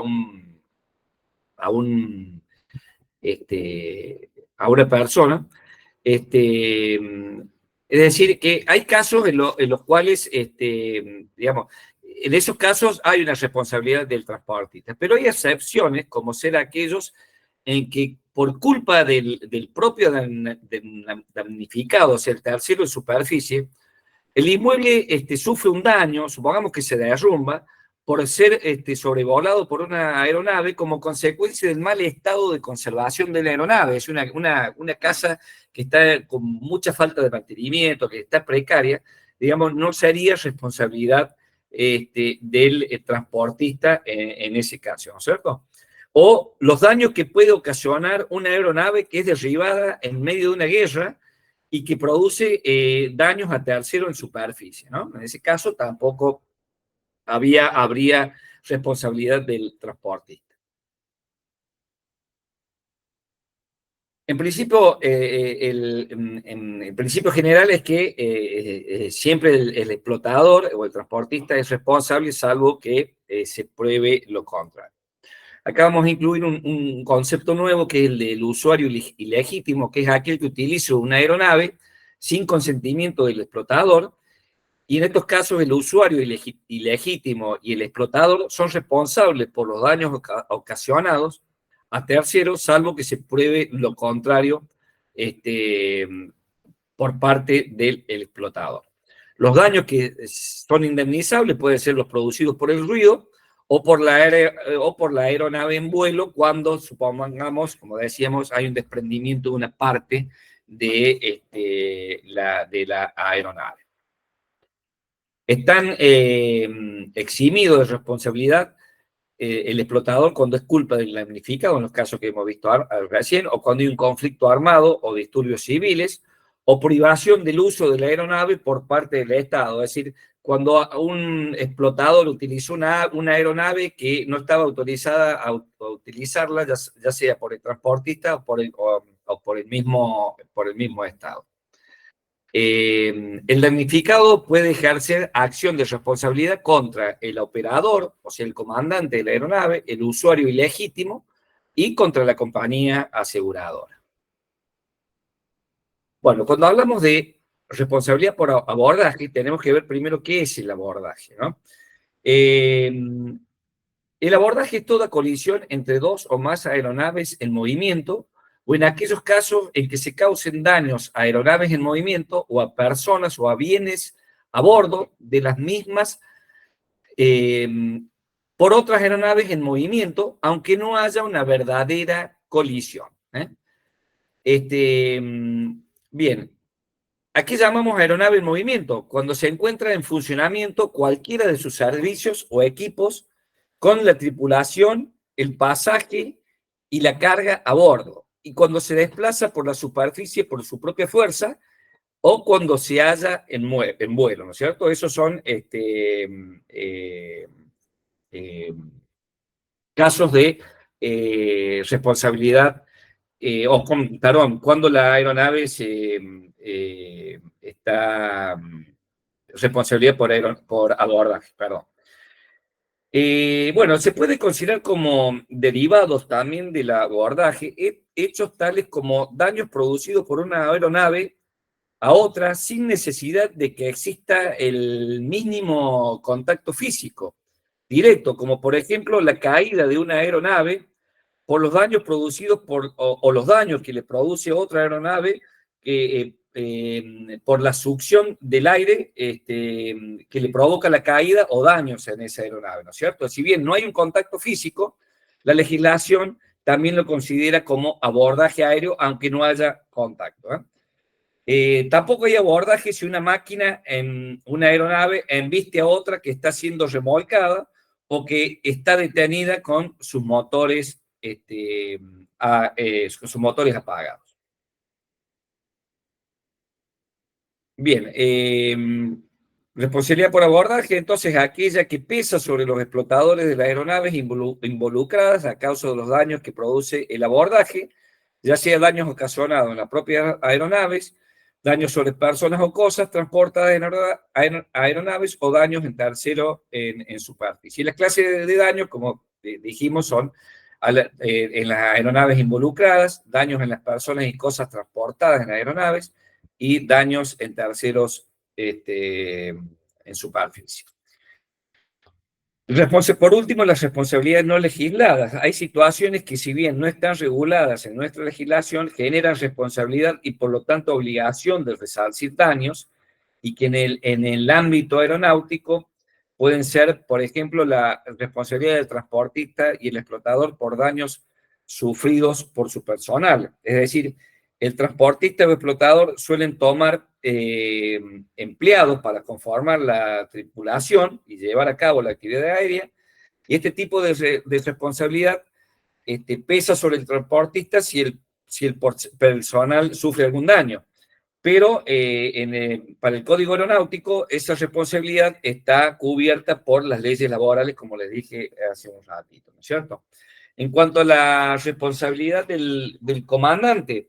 una persona. Es decir, que hay casos en los cuales, digamos, En esos casos hay una responsabilidad del transportista, pero hay excepciones, como ser aquellos en que por culpa del propio damnificado, o sea, el tercero en superficie, el inmueble sufre un daño, supongamos que se derrumba, por ser sobrevolado por una aeronave como consecuencia del mal estado de conservación de la aeronave. Es una casa que está con mucha falta de mantenimiento, que está precaria, digamos, no sería responsabilidad del transportista en ese caso, ¿no es cierto? O los daños que puede ocasionar una aeronave que es derribada en medio de una guerra y que produce daños a terceros en superficie, ¿no? En ese caso tampoco habría responsabilidad del transportista. En principio, el principio general es que siempre el explotador o el transportista es responsable, salvo que se pruebe lo contrario. Acá vamos a incluir un concepto nuevo que es el del usuario ilegítimo, que es aquel que utiliza una aeronave sin consentimiento del explotador, y en estos casos el usuario ilegítimo y el explotador son responsables por los daños ocasionados a terceros, salvo que se pruebe lo contrario por parte del explotador. Los daños que son indemnizables pueden ser los producidos por el ruido o por la aeronave en vuelo cuando, supongamos, como decíamos, hay un desprendimiento de una parte de la aeronave. Están eximidos de responsabilidad el explotador cuando es culpa del damnificado, en los casos que hemos visto recién, o cuando hay un conflicto armado o disturbios civiles, o privación del uso de la aeronave por parte del Estado. Es decir, cuando un explotador utilizó una aeronave que no estaba autorizada a utilizarla, ya sea por el transportista o por el mismo Estado. El damnificado puede ejercer acción de responsabilidad contra el operador, o sea, el comandante de la aeronave, el usuario ilegítimo, y contra la compañía aseguradora. Bueno, cuando hablamos de responsabilidad por abordaje, tenemos que ver primero qué es el abordaje, ¿no? El abordaje es toda colisión entre dos o más aeronaves en movimiento, o en aquellos casos en que se causen daños a aeronaves en movimiento o a personas o a bienes a bordo de las mismas por otras aeronaves en movimiento, aunque no haya una verdadera colisión. Bien, ¿a qué llamamos aeronave en movimiento? Cuando se encuentra en funcionamiento cualquiera de sus servicios o equipos con la tripulación, el pasaje y la carga a bordo, y cuando se desplaza por la superficie por su propia fuerza, o cuando se halla en vuelo, ¿no es cierto? Esos son casos de responsabilidad, perdón, cuando la aeronave está responsabilidad por abordaje, perdón. Bueno, se puede considerar como derivados también del abordaje hechos tales como daños producidos por una aeronave a otra sin necesidad de que exista el mínimo contacto físico directo, como por ejemplo la caída de una aeronave por los daños producidos o los daños que le produce otra aeronave por la succión del aire que le provoca la caída o daños en esa aeronave, ¿no es cierto? Si bien no hay un contacto físico, la legislación también lo considera como abordaje aéreo, aunque no haya contacto. Tampoco hay abordaje si una máquina en una aeronave embiste a otra que está siendo remolcada o que está detenida con sus motores, sus motores apagados. Bien, responsabilidad por abordaje, entonces aquella que pesa sobre los explotadores de las aeronaves involucradas a causa de los daños que produce el abordaje, ya sea daños ocasionados en las propias aeronaves, daños sobre personas o cosas transportadas en aeronaves o daños en tercero en superficie. Y las clases de daños, como dijimos, son en las aeronaves involucradas, daños en las personas y cosas transportadas en aeronaves y daños en terceros en superficie. Por último, las responsabilidades no legisladas. Hay situaciones que, si bien no están reguladas en nuestra legislación, generan responsabilidad y por lo tanto obligación de resarcir daños, y que en el ámbito aeronáutico pueden ser, por ejemplo, la responsabilidad del transportista y el explotador por daños sufridos por su personal. Es decir, el transportista o explotador suelen tomar empleados para conformar la tripulación y llevar a cabo la actividad aérea, y este tipo de responsabilidad pesa sobre el transportista si el personal sufre algún daño. Pero para el Código Aeronáutico esa responsabilidad está cubierta por las leyes laborales, como les dije hace un ratito, ¿no es cierto? En cuanto a la responsabilidad del comandante,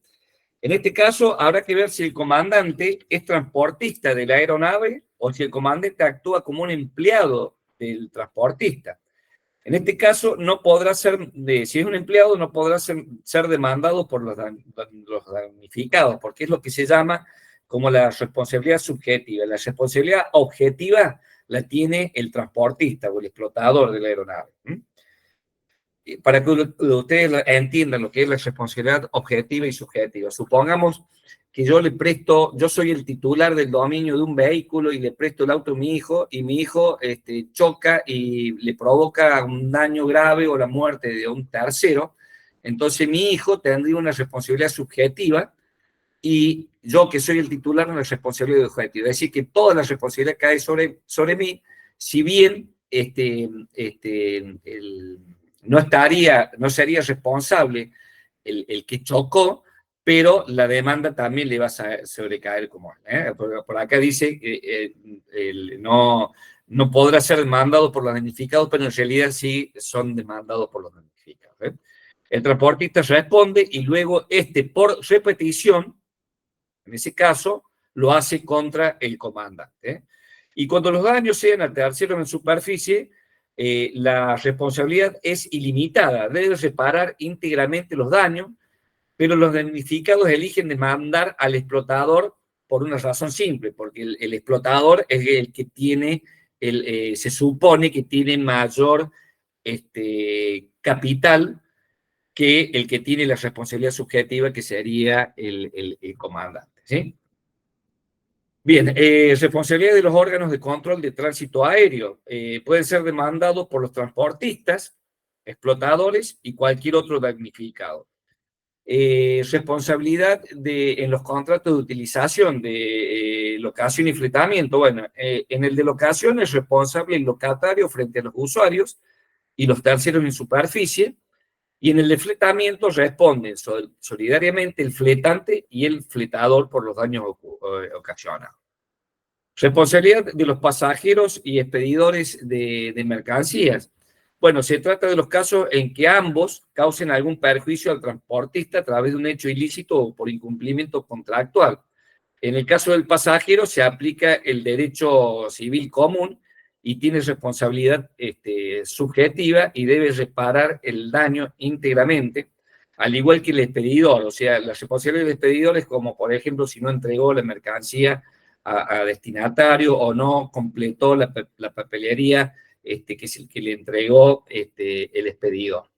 en este caso habrá que ver si el comandante es transportista de la aeronave o si el comandante actúa como un empleado del transportista. En este caso, no podrá ser, si es un empleado, no podrá ser demandado por los damnificados, porque es lo que se llama como la responsabilidad subjetiva. La responsabilidad objetiva la tiene el transportista o el explotador de la aeronave. Para que ustedes entiendan lo que es la responsabilidad objetiva y subjetiva. Supongamos que yo soy el titular del dominio de un vehículo y le presto el auto a mi hijo, y mi hijo choca y le provoca un daño grave o la muerte de un tercero. Entonces mi hijo tendría una responsabilidad subjetiva y yo, que soy el titular, una responsabilidad objetiva. Es decir, que toda la responsabilidad cae sobre mí, si bien no sería responsable el que chocó, pero la demanda también le va a sobrecaer como él. Por acá dice que no podrá ser demandado por los damnificados, pero en realidad sí son demandados por los damnificados. El transportista responde y luego por repetición, en ese caso, lo hace contra el comandante. Y cuando los daños sean a terceros en superficie, la responsabilidad es ilimitada. Debe reparar íntegramente los daños, pero los damnificados eligen demandar al explotador por una razón simple, porque el explotador es el que tiene, se supone que tiene mayor capital que el que tiene la responsabilidad subjetiva, que sería el comandante. ¿Sí? Bien, responsabilidad de los órganos de control de tránsito aéreo. Pueden ser demandados por los transportistas, explotadores y cualquier otro damnificado. Responsabilidad en los contratos de utilización de locación y fletamiento. Bueno, en el de locación es responsable el locatario frente a los usuarios y los terceros en superficie, y en el de fletamiento responden solidariamente el fletante y el fletador por los daños ocasionados. Responsabilidad de los pasajeros y expedidores de mercancías. Bueno, se trata de los casos en que ambos causen algún perjuicio al transportista a través de un hecho ilícito o por incumplimiento contractual. En el caso del pasajero se aplica el derecho civil común y tiene responsabilidad subjetiva y debe reparar el daño íntegramente, al igual que el expedidor. O sea, la responsabilidad del expedidor es como, por ejemplo, si no entregó la mercancía a destinatario o no completó la papelería que es el que le entregó el expedidor.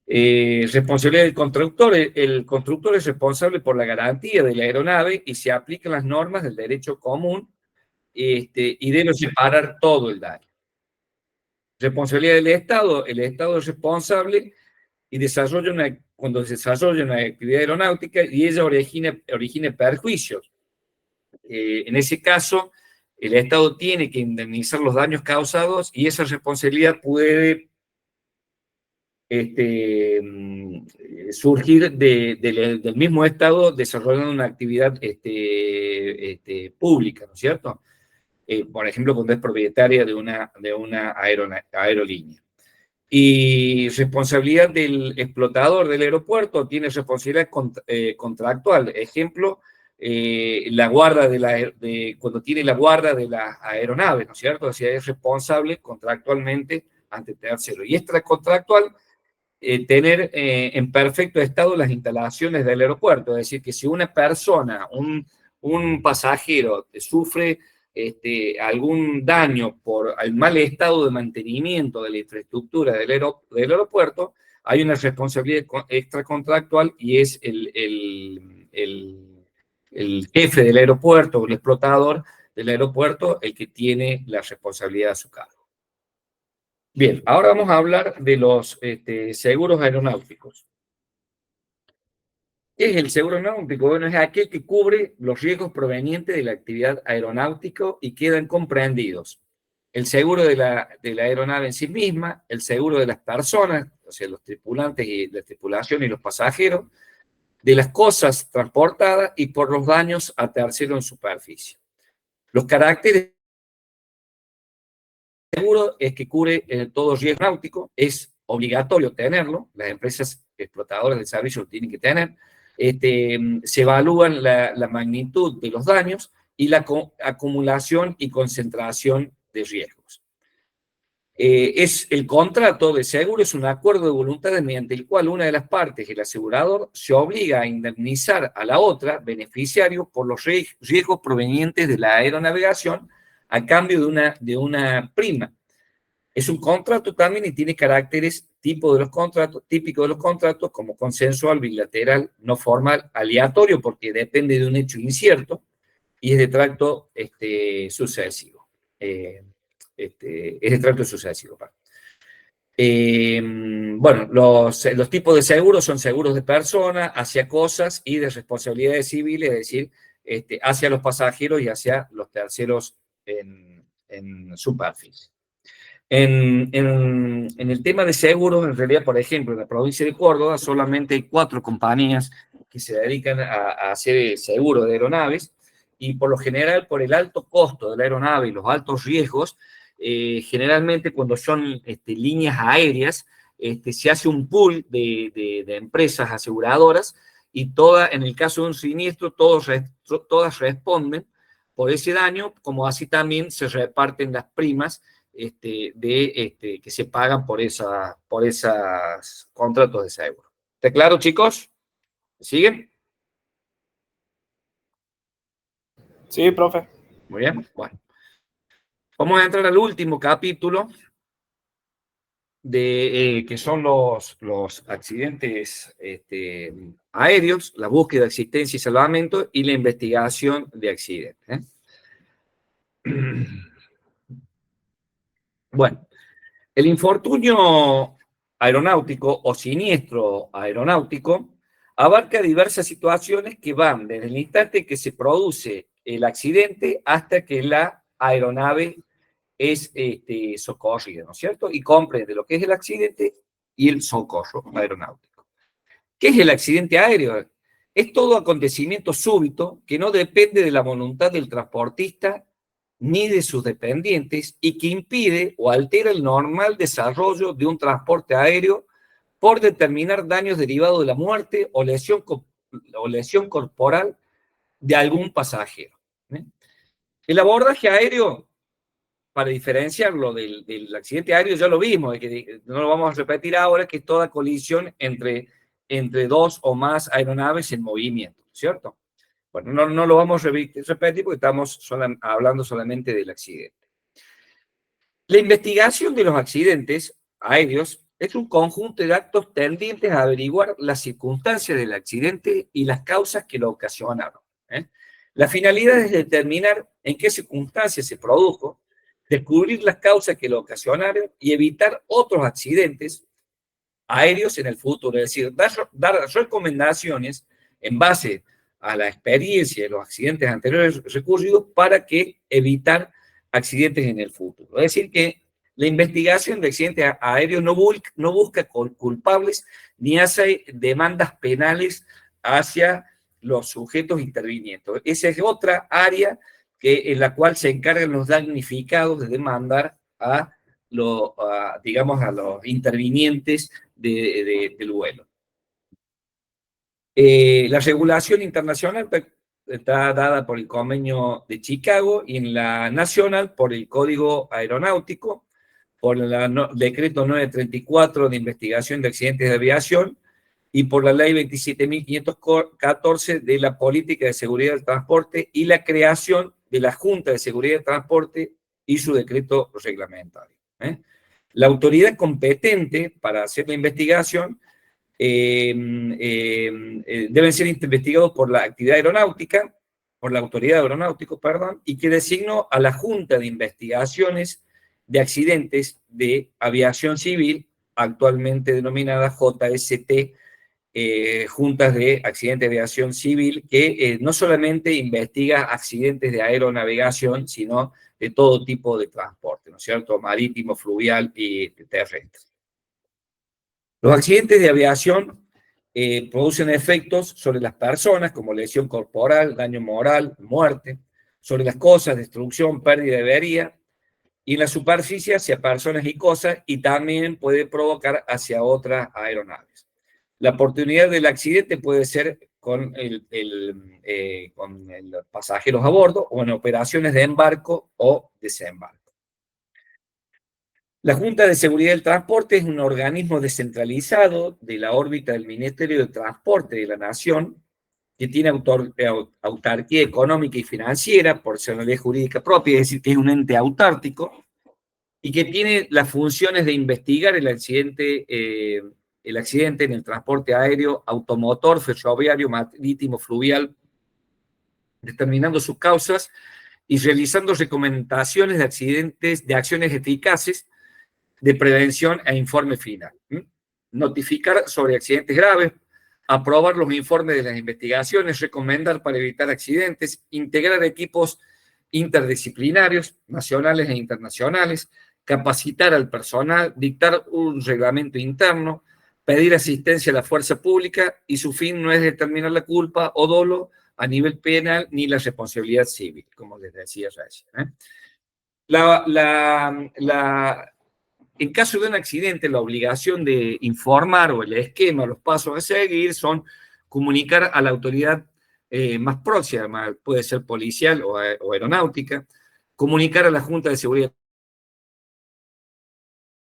Responsabilidad del constructor. El constructor es responsable por la garantía de la aeronave y se aplican las normas del derecho común y debe separar todo el daño. Responsabilidad del Estado. El Estado es responsable y cuando se desarrolla una actividad aeronáutica y ella origine perjuicios. En ese caso, el Estado tiene que indemnizar los daños causados y esa responsabilidad puede surgir del mismo Estado desarrollando una actividad pública, ¿no es cierto? Por ejemplo, cuando es propietaria de una aerolínea. Y responsabilidad del explotador del aeropuerto, tiene responsabilidad contractual. Ejemplo, la guarda cuando tiene la guarda de la aeronave, ¿no es cierto? O sea, es responsable contractualmente ante tercero. Y extracontractual, tener en perfecto estado las instalaciones del aeropuerto. Es decir, que si una persona, un pasajero, sufre algún daño por el mal estado de mantenimiento de la infraestructura del aeropuerto, hay una responsabilidad extracontractual y es el jefe del aeropuerto, o el explotador del aeropuerto, el que tiene la responsabilidad a su cargo. Bien, ahora vamos a hablar de los seguros aeronáuticos. ¿Qué es el seguro aeronáutico? Bueno, es aquel que cubre los riesgos provenientes de la actividad aeronáutica y quedan comprendidos el seguro de la aeronave en sí misma, el seguro de las personas, o sea, los tripulantes y la tripulación y los pasajeros, de las cosas transportadas y por los daños a terceros en superficie. Los caracteres del seguro es que cubre todo riesgo náutico, es obligatorio tenerlo, las empresas explotadoras del servicio lo tienen que tener. Se evalúan la magnitud de los daños y la acumulación y concentración de riesgos. El contrato de seguro es un acuerdo de voluntades mediante el cual una de las partes, el asegurador, se obliga a indemnizar a la otra, beneficiario, por los riesgos provenientes de la aeronavegación a cambio de una prima. Es un contrato también y tiene caracteres típicos de los contratos, como consensual, bilateral, no formal, aleatorio, porque depende de un hecho incierto, y es de tracto sucesivo. Bueno, los tipos de seguros son seguros de personas, hacia cosas y de responsabilidades civiles, es decir, hacia los pasajeros y hacia los terceros en superficie. En el tema de seguros, en realidad, por ejemplo, en la provincia de Córdoba solamente hay 4 compañías que se dedican a hacer seguro de aeronaves, y por lo general, por el alto costo de la aeronave y los altos riesgos, generalmente cuando son líneas aéreas, se hace un pool de empresas aseguradoras y en el caso de un siniestro, todas responden por ese daño, como así también se reparten las primas que se pagan por esos contratos de seguro. ¿Está claro, chicos? ¿Siguen? Sí, profe. Muy bien, bueno. Vamos a entrar al último capítulo, que son los accidentes aéreos, la búsqueda, asistencia y salvamento y la investigación de accidentes. Bueno, el infortunio aeronáutico o siniestro aeronáutico abarca diversas situaciones que van desde el instante que se produce el accidente hasta que la aeronave es socorrida, ¿no es cierto? Y comprende lo que es el accidente y el socorro aeronáutico. ¿Qué es el accidente aéreo? Es todo acontecimiento súbito que no depende de la voluntad del transportista ni de sus dependientes y que impide o altera el normal desarrollo de un transporte aéreo por determinar daños derivados de la muerte o lesión corporal de algún pasajero. El abordaje aéreo, para diferenciarlo del accidente aéreo, ya lo vimos, que no lo vamos a repetir ahora, que es toda colisión entre 2 o más aeronaves en movimiento, ¿cierto? Bueno, no lo vamos a repetir porque estamos hablando solamente del accidente. La investigación de los accidentes aéreos es un conjunto de actos tendientes a averiguar las circunstancias del accidente y las causas que lo ocasionaron. La finalidad es determinar en qué circunstancias se produjo, descubrir las causas que lo ocasionaron y evitar otros accidentes aéreos en el futuro. Es decir, dar recomendaciones en base a la experiencia de los accidentes anteriores recurridos para evitar accidentes en el futuro. Es decir, que la investigación de accidentes aéreos no busca culpables ni hace demandas penales hacia los sujetos intervinientes. Esa es otra área en la cual se encargan los damnificados de demandar a los intervinientes del vuelo. La regulación internacional está dada por el Convenio de Chicago y en la nacional por el Código Aeronáutico, por el Decreto 934 de Investigación de Accidentes de Aviación y por la Ley 27.514 de la Política de Seguridad del Transporte y la creación de la Junta de Seguridad de Transporte y su decreto reglamentario. La autoridad competente para hacer la investigación deben ser investigados por la actividad aeronáutica, por la autoridad aeronáutica, perdón, y que designó a la Junta de Investigaciones de Accidentes de Aviación Civil, actualmente denominada JST, Juntas de Accidentes de Aviación Civil, que no solamente investiga accidentes de aeronavegación, sino de todo tipo de transporte, ¿no es cierto?, marítimo, fluvial y terrestre. Los accidentes de aviación producen efectos sobre las personas, como lesión corporal, daño moral, muerte, sobre las cosas, destrucción, pérdida de avería, y en la superficie hacia personas y cosas, y también puede provocar hacia otras aeronaves. La oportunidad del accidente puede ser con los pasajeros a bordo o en operaciones de embarco o desembarco. La Junta de Seguridad del Transporte es un organismo descentralizado de la órbita del Ministerio de Transporte de la Nación, que tiene autarquía económica y financiera, personalidad jurídica propia, es decir, que es un ente autártico, y que tiene las funciones de investigar el accidente en el transporte aéreo, automotor, ferroviario, marítimo, fluvial, determinando sus causas y realizando recomendaciones de accidentes, de acciones eficaces de prevención e informe final. Notificar sobre accidentes graves, aprobar los informes de las investigaciones, recomendar para evitar accidentes, integrar equipos interdisciplinarios, nacionales e internacionales, capacitar al personal, dictar un reglamento interno, pedir asistencia a la fuerza pública, y su fin no es determinar la culpa o dolo a nivel penal ni la responsabilidad civil, como les decía recién. En caso de un accidente, la obligación de informar o el esquema, los pasos a seguir son comunicar a la autoridad más próxima, puede ser policial o aeronáutica, comunicar a la Junta de Seguridad,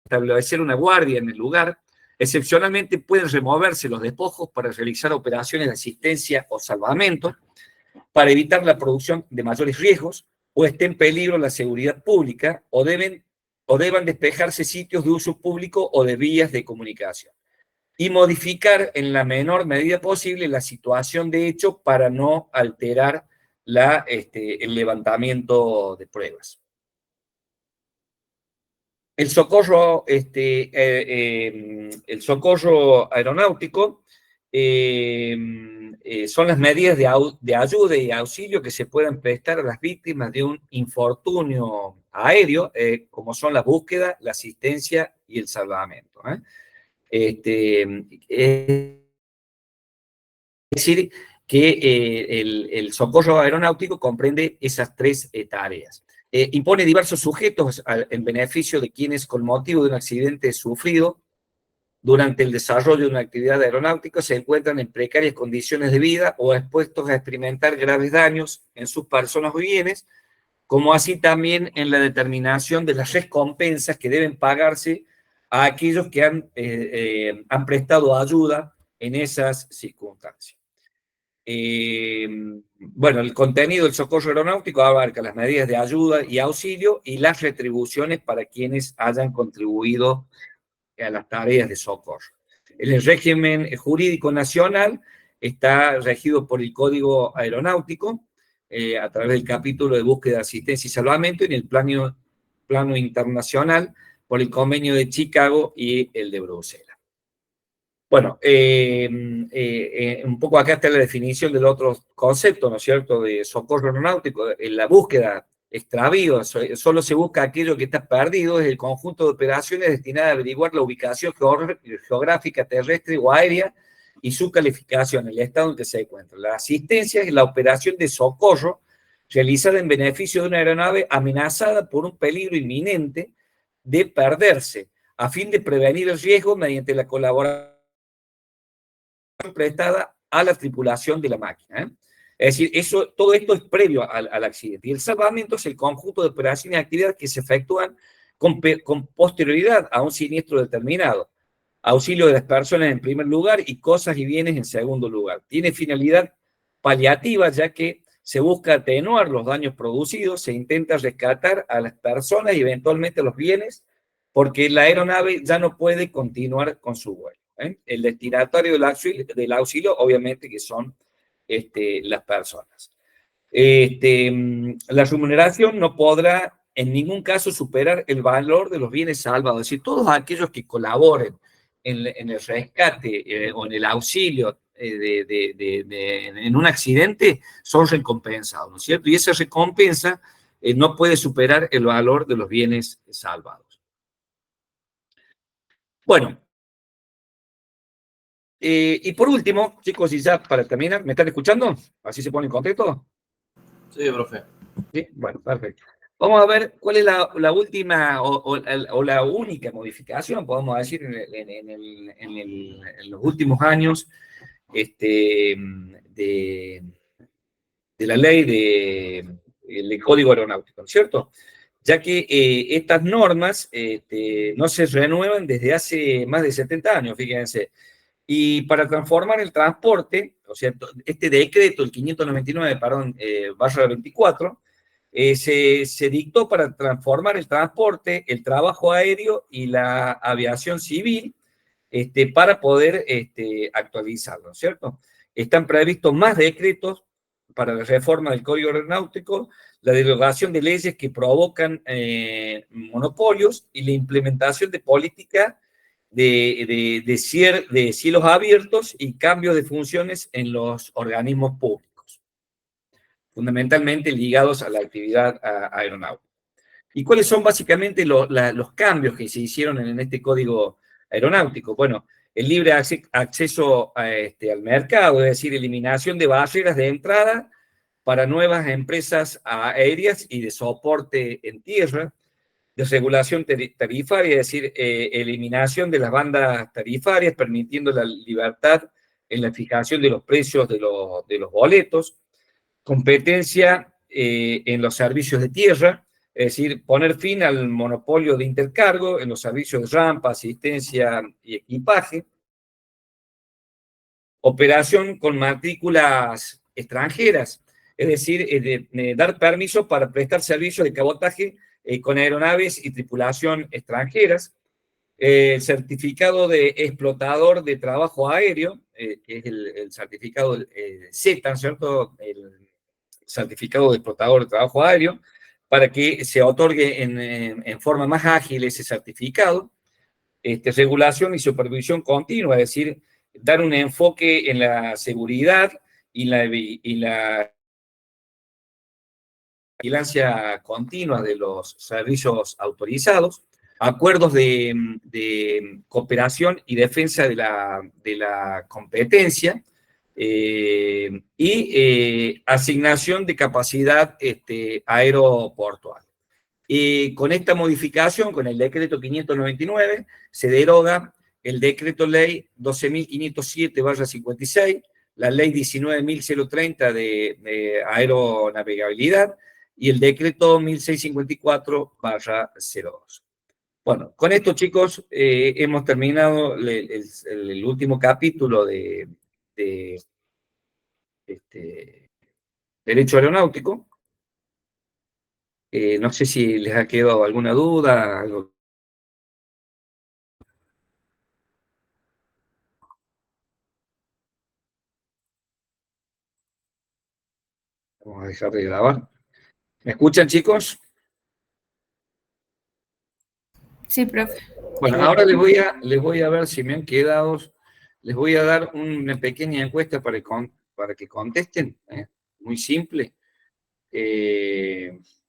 establecer una guardia en el lugar. Excepcionalmente pueden removerse los despojos para realizar operaciones de asistencia o salvamento, para evitar la producción de mayores riesgos, o esté en peligro la seguridad pública, o deban despejarse sitios de uso público o de vías de comunicación, y modificar en la menor medida posible la situación de hecho para no alterar el levantamiento de pruebas. El socorro aeronáutico son las medidas de ayuda y auxilio que se puedan prestar a las víctimas de un infortunio aéreo, como son la búsqueda, la asistencia y el salvamento. Es decir, que el socorro aeronáutico comprende esas tres tareas. Impone diversos sujetos en beneficio de quienes, con motivo de un accidente sufrido durante el desarrollo de una actividad aeronáutica, se encuentran en precarias condiciones de vida o expuestos a experimentar graves daños en sus personas o bienes, como así también en la determinación de las recompensas que deben pagarse a aquellos que han prestado ayuda en esas circunstancias. Bueno, el contenido del socorro aeronáutico abarca las medidas de ayuda y auxilio y las retribuciones para quienes hayan contribuido a las tareas de socorro. El régimen jurídico nacional está regido por el Código Aeronáutico, a través del capítulo de búsqueda, asistencia y salvamento, y en el plano internacional por el Convenio de Chicago y el de Bruselas. Bueno, un poco acá está la definición del otro concepto, ¿no es cierto?, de socorro aeronáutico. En la búsqueda, extravío, solo se busca aquello que está perdido, es el conjunto de operaciones destinadas a averiguar la ubicación geográfica, terrestre o aérea y su calificación, el estado en que se encuentra. La asistencia es la operación de socorro realizada en beneficio de una aeronave amenazada por un peligro inminente de perderse, a fin de prevenir el riesgo mediante la colaboración prestada a la tripulación de la máquina. Es decir, todo esto es previo al accidente. Y el salvamento es el conjunto de operaciones y actividades que se efectúan con posterioridad a un siniestro determinado. Auxilio de las personas en primer lugar y cosas y bienes en segundo lugar. Tiene finalidad paliativa, ya que se busca atenuar los daños producidos, se intenta rescatar a las personas y eventualmente los bienes, porque la aeronave ya no puede continuar con su vuelo. El destinatario del auxilio, obviamente, que son las personas. La remuneración no podrá en ningún caso superar el valor de los bienes salvados. Es decir, todos aquellos que colaboren en el rescate o en el auxilio en un accidente son recompensados, ¿no es cierto? Y esa recompensa no puede superar el valor de los bienes salvados. Bueno, y por último, chicos, y ya para terminar, ¿me están escuchando? ¿Así se pone en contexto? Sí, profe. Sí, bueno, perfecto. Vamos a ver cuál es la última o la única modificación, podemos decir, en los últimos años de la ley del Código Aeronáutico, ¿no es cierto? Ya que estas normas no se renuevan desde hace más de 70 años, fíjense. Y para transformar el transporte, o sea, este decreto, el 599, perdón, barra 24, se dictó para transformar el transporte, el trabajo aéreo y la aviación civil para poder actualizarlo, ¿no es cierto? Están previstos más decretos para la reforma del Código Aeronáutico, la derogación de leyes que provocan monopolios y la implementación de política de cielos abiertos y cambios de funciones en los organismos públicos, fundamentalmente ligados a la actividad aeronáutica. ¿Y cuáles son básicamente los cambios que se hicieron en este código aeronáutico? Bueno, el libre acceso al mercado, es decir, eliminación de barreras de entrada para nuevas empresas aéreas y de soporte en tierra, desregulación tarifaria, es decir, eliminación de las bandas tarifarias, permitiendo la libertad en la fijación de los precios de los boletos, competencia en los servicios de tierra, es decir, poner fin al monopolio de intercargo en los servicios de rampa, asistencia y equipaje, operación con matrículas extranjeras, es decir, dar permiso para prestar servicios de cabotaje con aeronaves y tripulación extranjeras, el certificado de explotador de trabajo aéreo, que es el certificado Z, ¿cierto? El certificado de explotador de trabajo aéreo, para que se otorgue en forma más ágil ese certificado, regulación y supervisión continua, es decir, dar un enfoque en la seguridad y la vigilancia continua de los servicios autorizados, acuerdos de cooperación y defensa de la competencia, y asignación de capacidad aeroportuaria. Con esta modificación, con el decreto 599, se deroga el decreto ley 12.507/56, la ley 19.030 de aeronavegabilidad y el decreto 1654/02. Bueno, con esto, chicos, hemos terminado el último capítulo de Derecho Aeronáutico. No sé si les ha quedado alguna duda, algo. Vamos a dejar de grabar. ¿Me escuchan, chicos? Sí, profe. Bueno, ahora les voy a ver si me han quedado. Les voy a dar una pequeña encuesta para que contesten. Muy simple. Les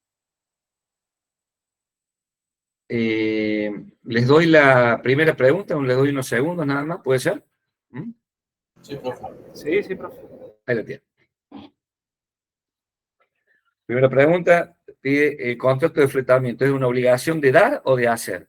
doy la primera pregunta, o les doy unos segundos nada más, ¿puede ser? ¿Mm? Sí, profe. Sí, sí, profe. Ahí la tienen. Primera pregunta, pide el contrato de fletamiento, ¿es una obligación de dar o de hacer?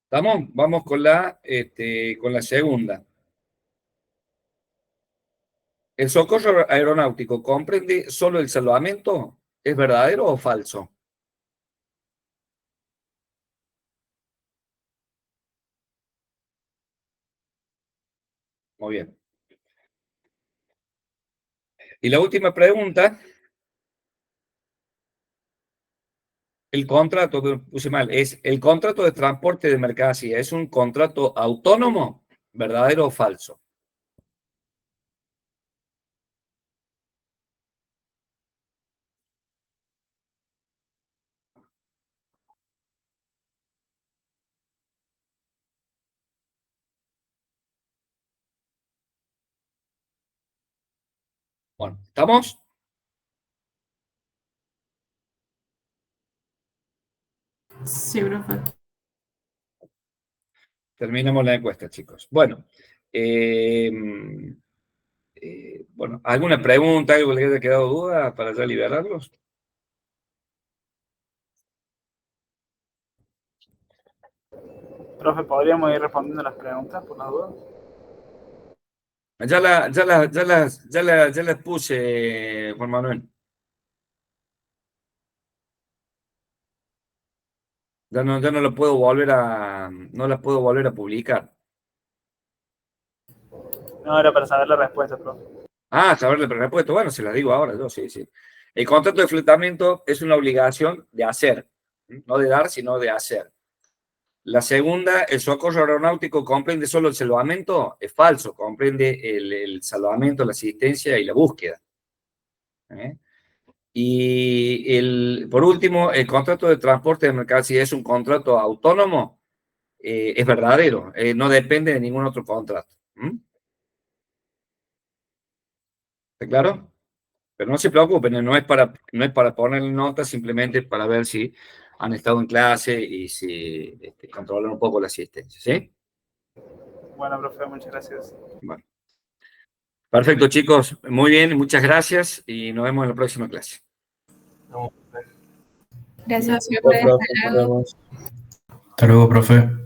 ¿Estamos? Vamos con la segunda. ¿El socorro aeronáutico comprende solo el salvamento? ¿Es verdadero o falso? Muy bien. Y la última pregunta, el contrato, puse mal, es el contrato de transporte de mercancía, ¿es un contrato autónomo, verdadero o falso? Bueno, ¿estamos? Sí, profe. Terminamos la encuesta, chicos. Bueno, bueno, ¿alguna pregunta, algo que les haya quedado duda para ya liberarlos? Profe, ¿podríamos ir respondiendo las preguntas por las dudas? Ya las puse, Juan Manuel. Ya no lo puedo volver no las puedo volver a publicar. No, era para saber la respuesta, profe. Ah, saber la respuesta. Bueno, se las digo ahora, yo sí, sí. El contrato de fletamiento es una obligación de hacer, no de dar, sino de hacer. La segunda, el socorro aeronáutico comprende solo el salvamento, es falso, comprende el salvamento, la asistencia y la búsqueda. ¿Eh? Y por último, el contrato de transporte de mercancía es un contrato autónomo, es verdadero, no depende de ningún otro contrato. ¿Está claro? Pero no se preocupen, no es para ponerle nota, simplemente para ver si han estado en clase y si controlan un poco la asistencia, ¿sí? Bueno, profe, muchas gracias. Bueno. Perfecto, chicos. Muy bien, muchas gracias y nos vemos en la próxima clase. Gracias, Bueno, profe. profe, Hasta nos luego. vemos. Hasta luego, profe.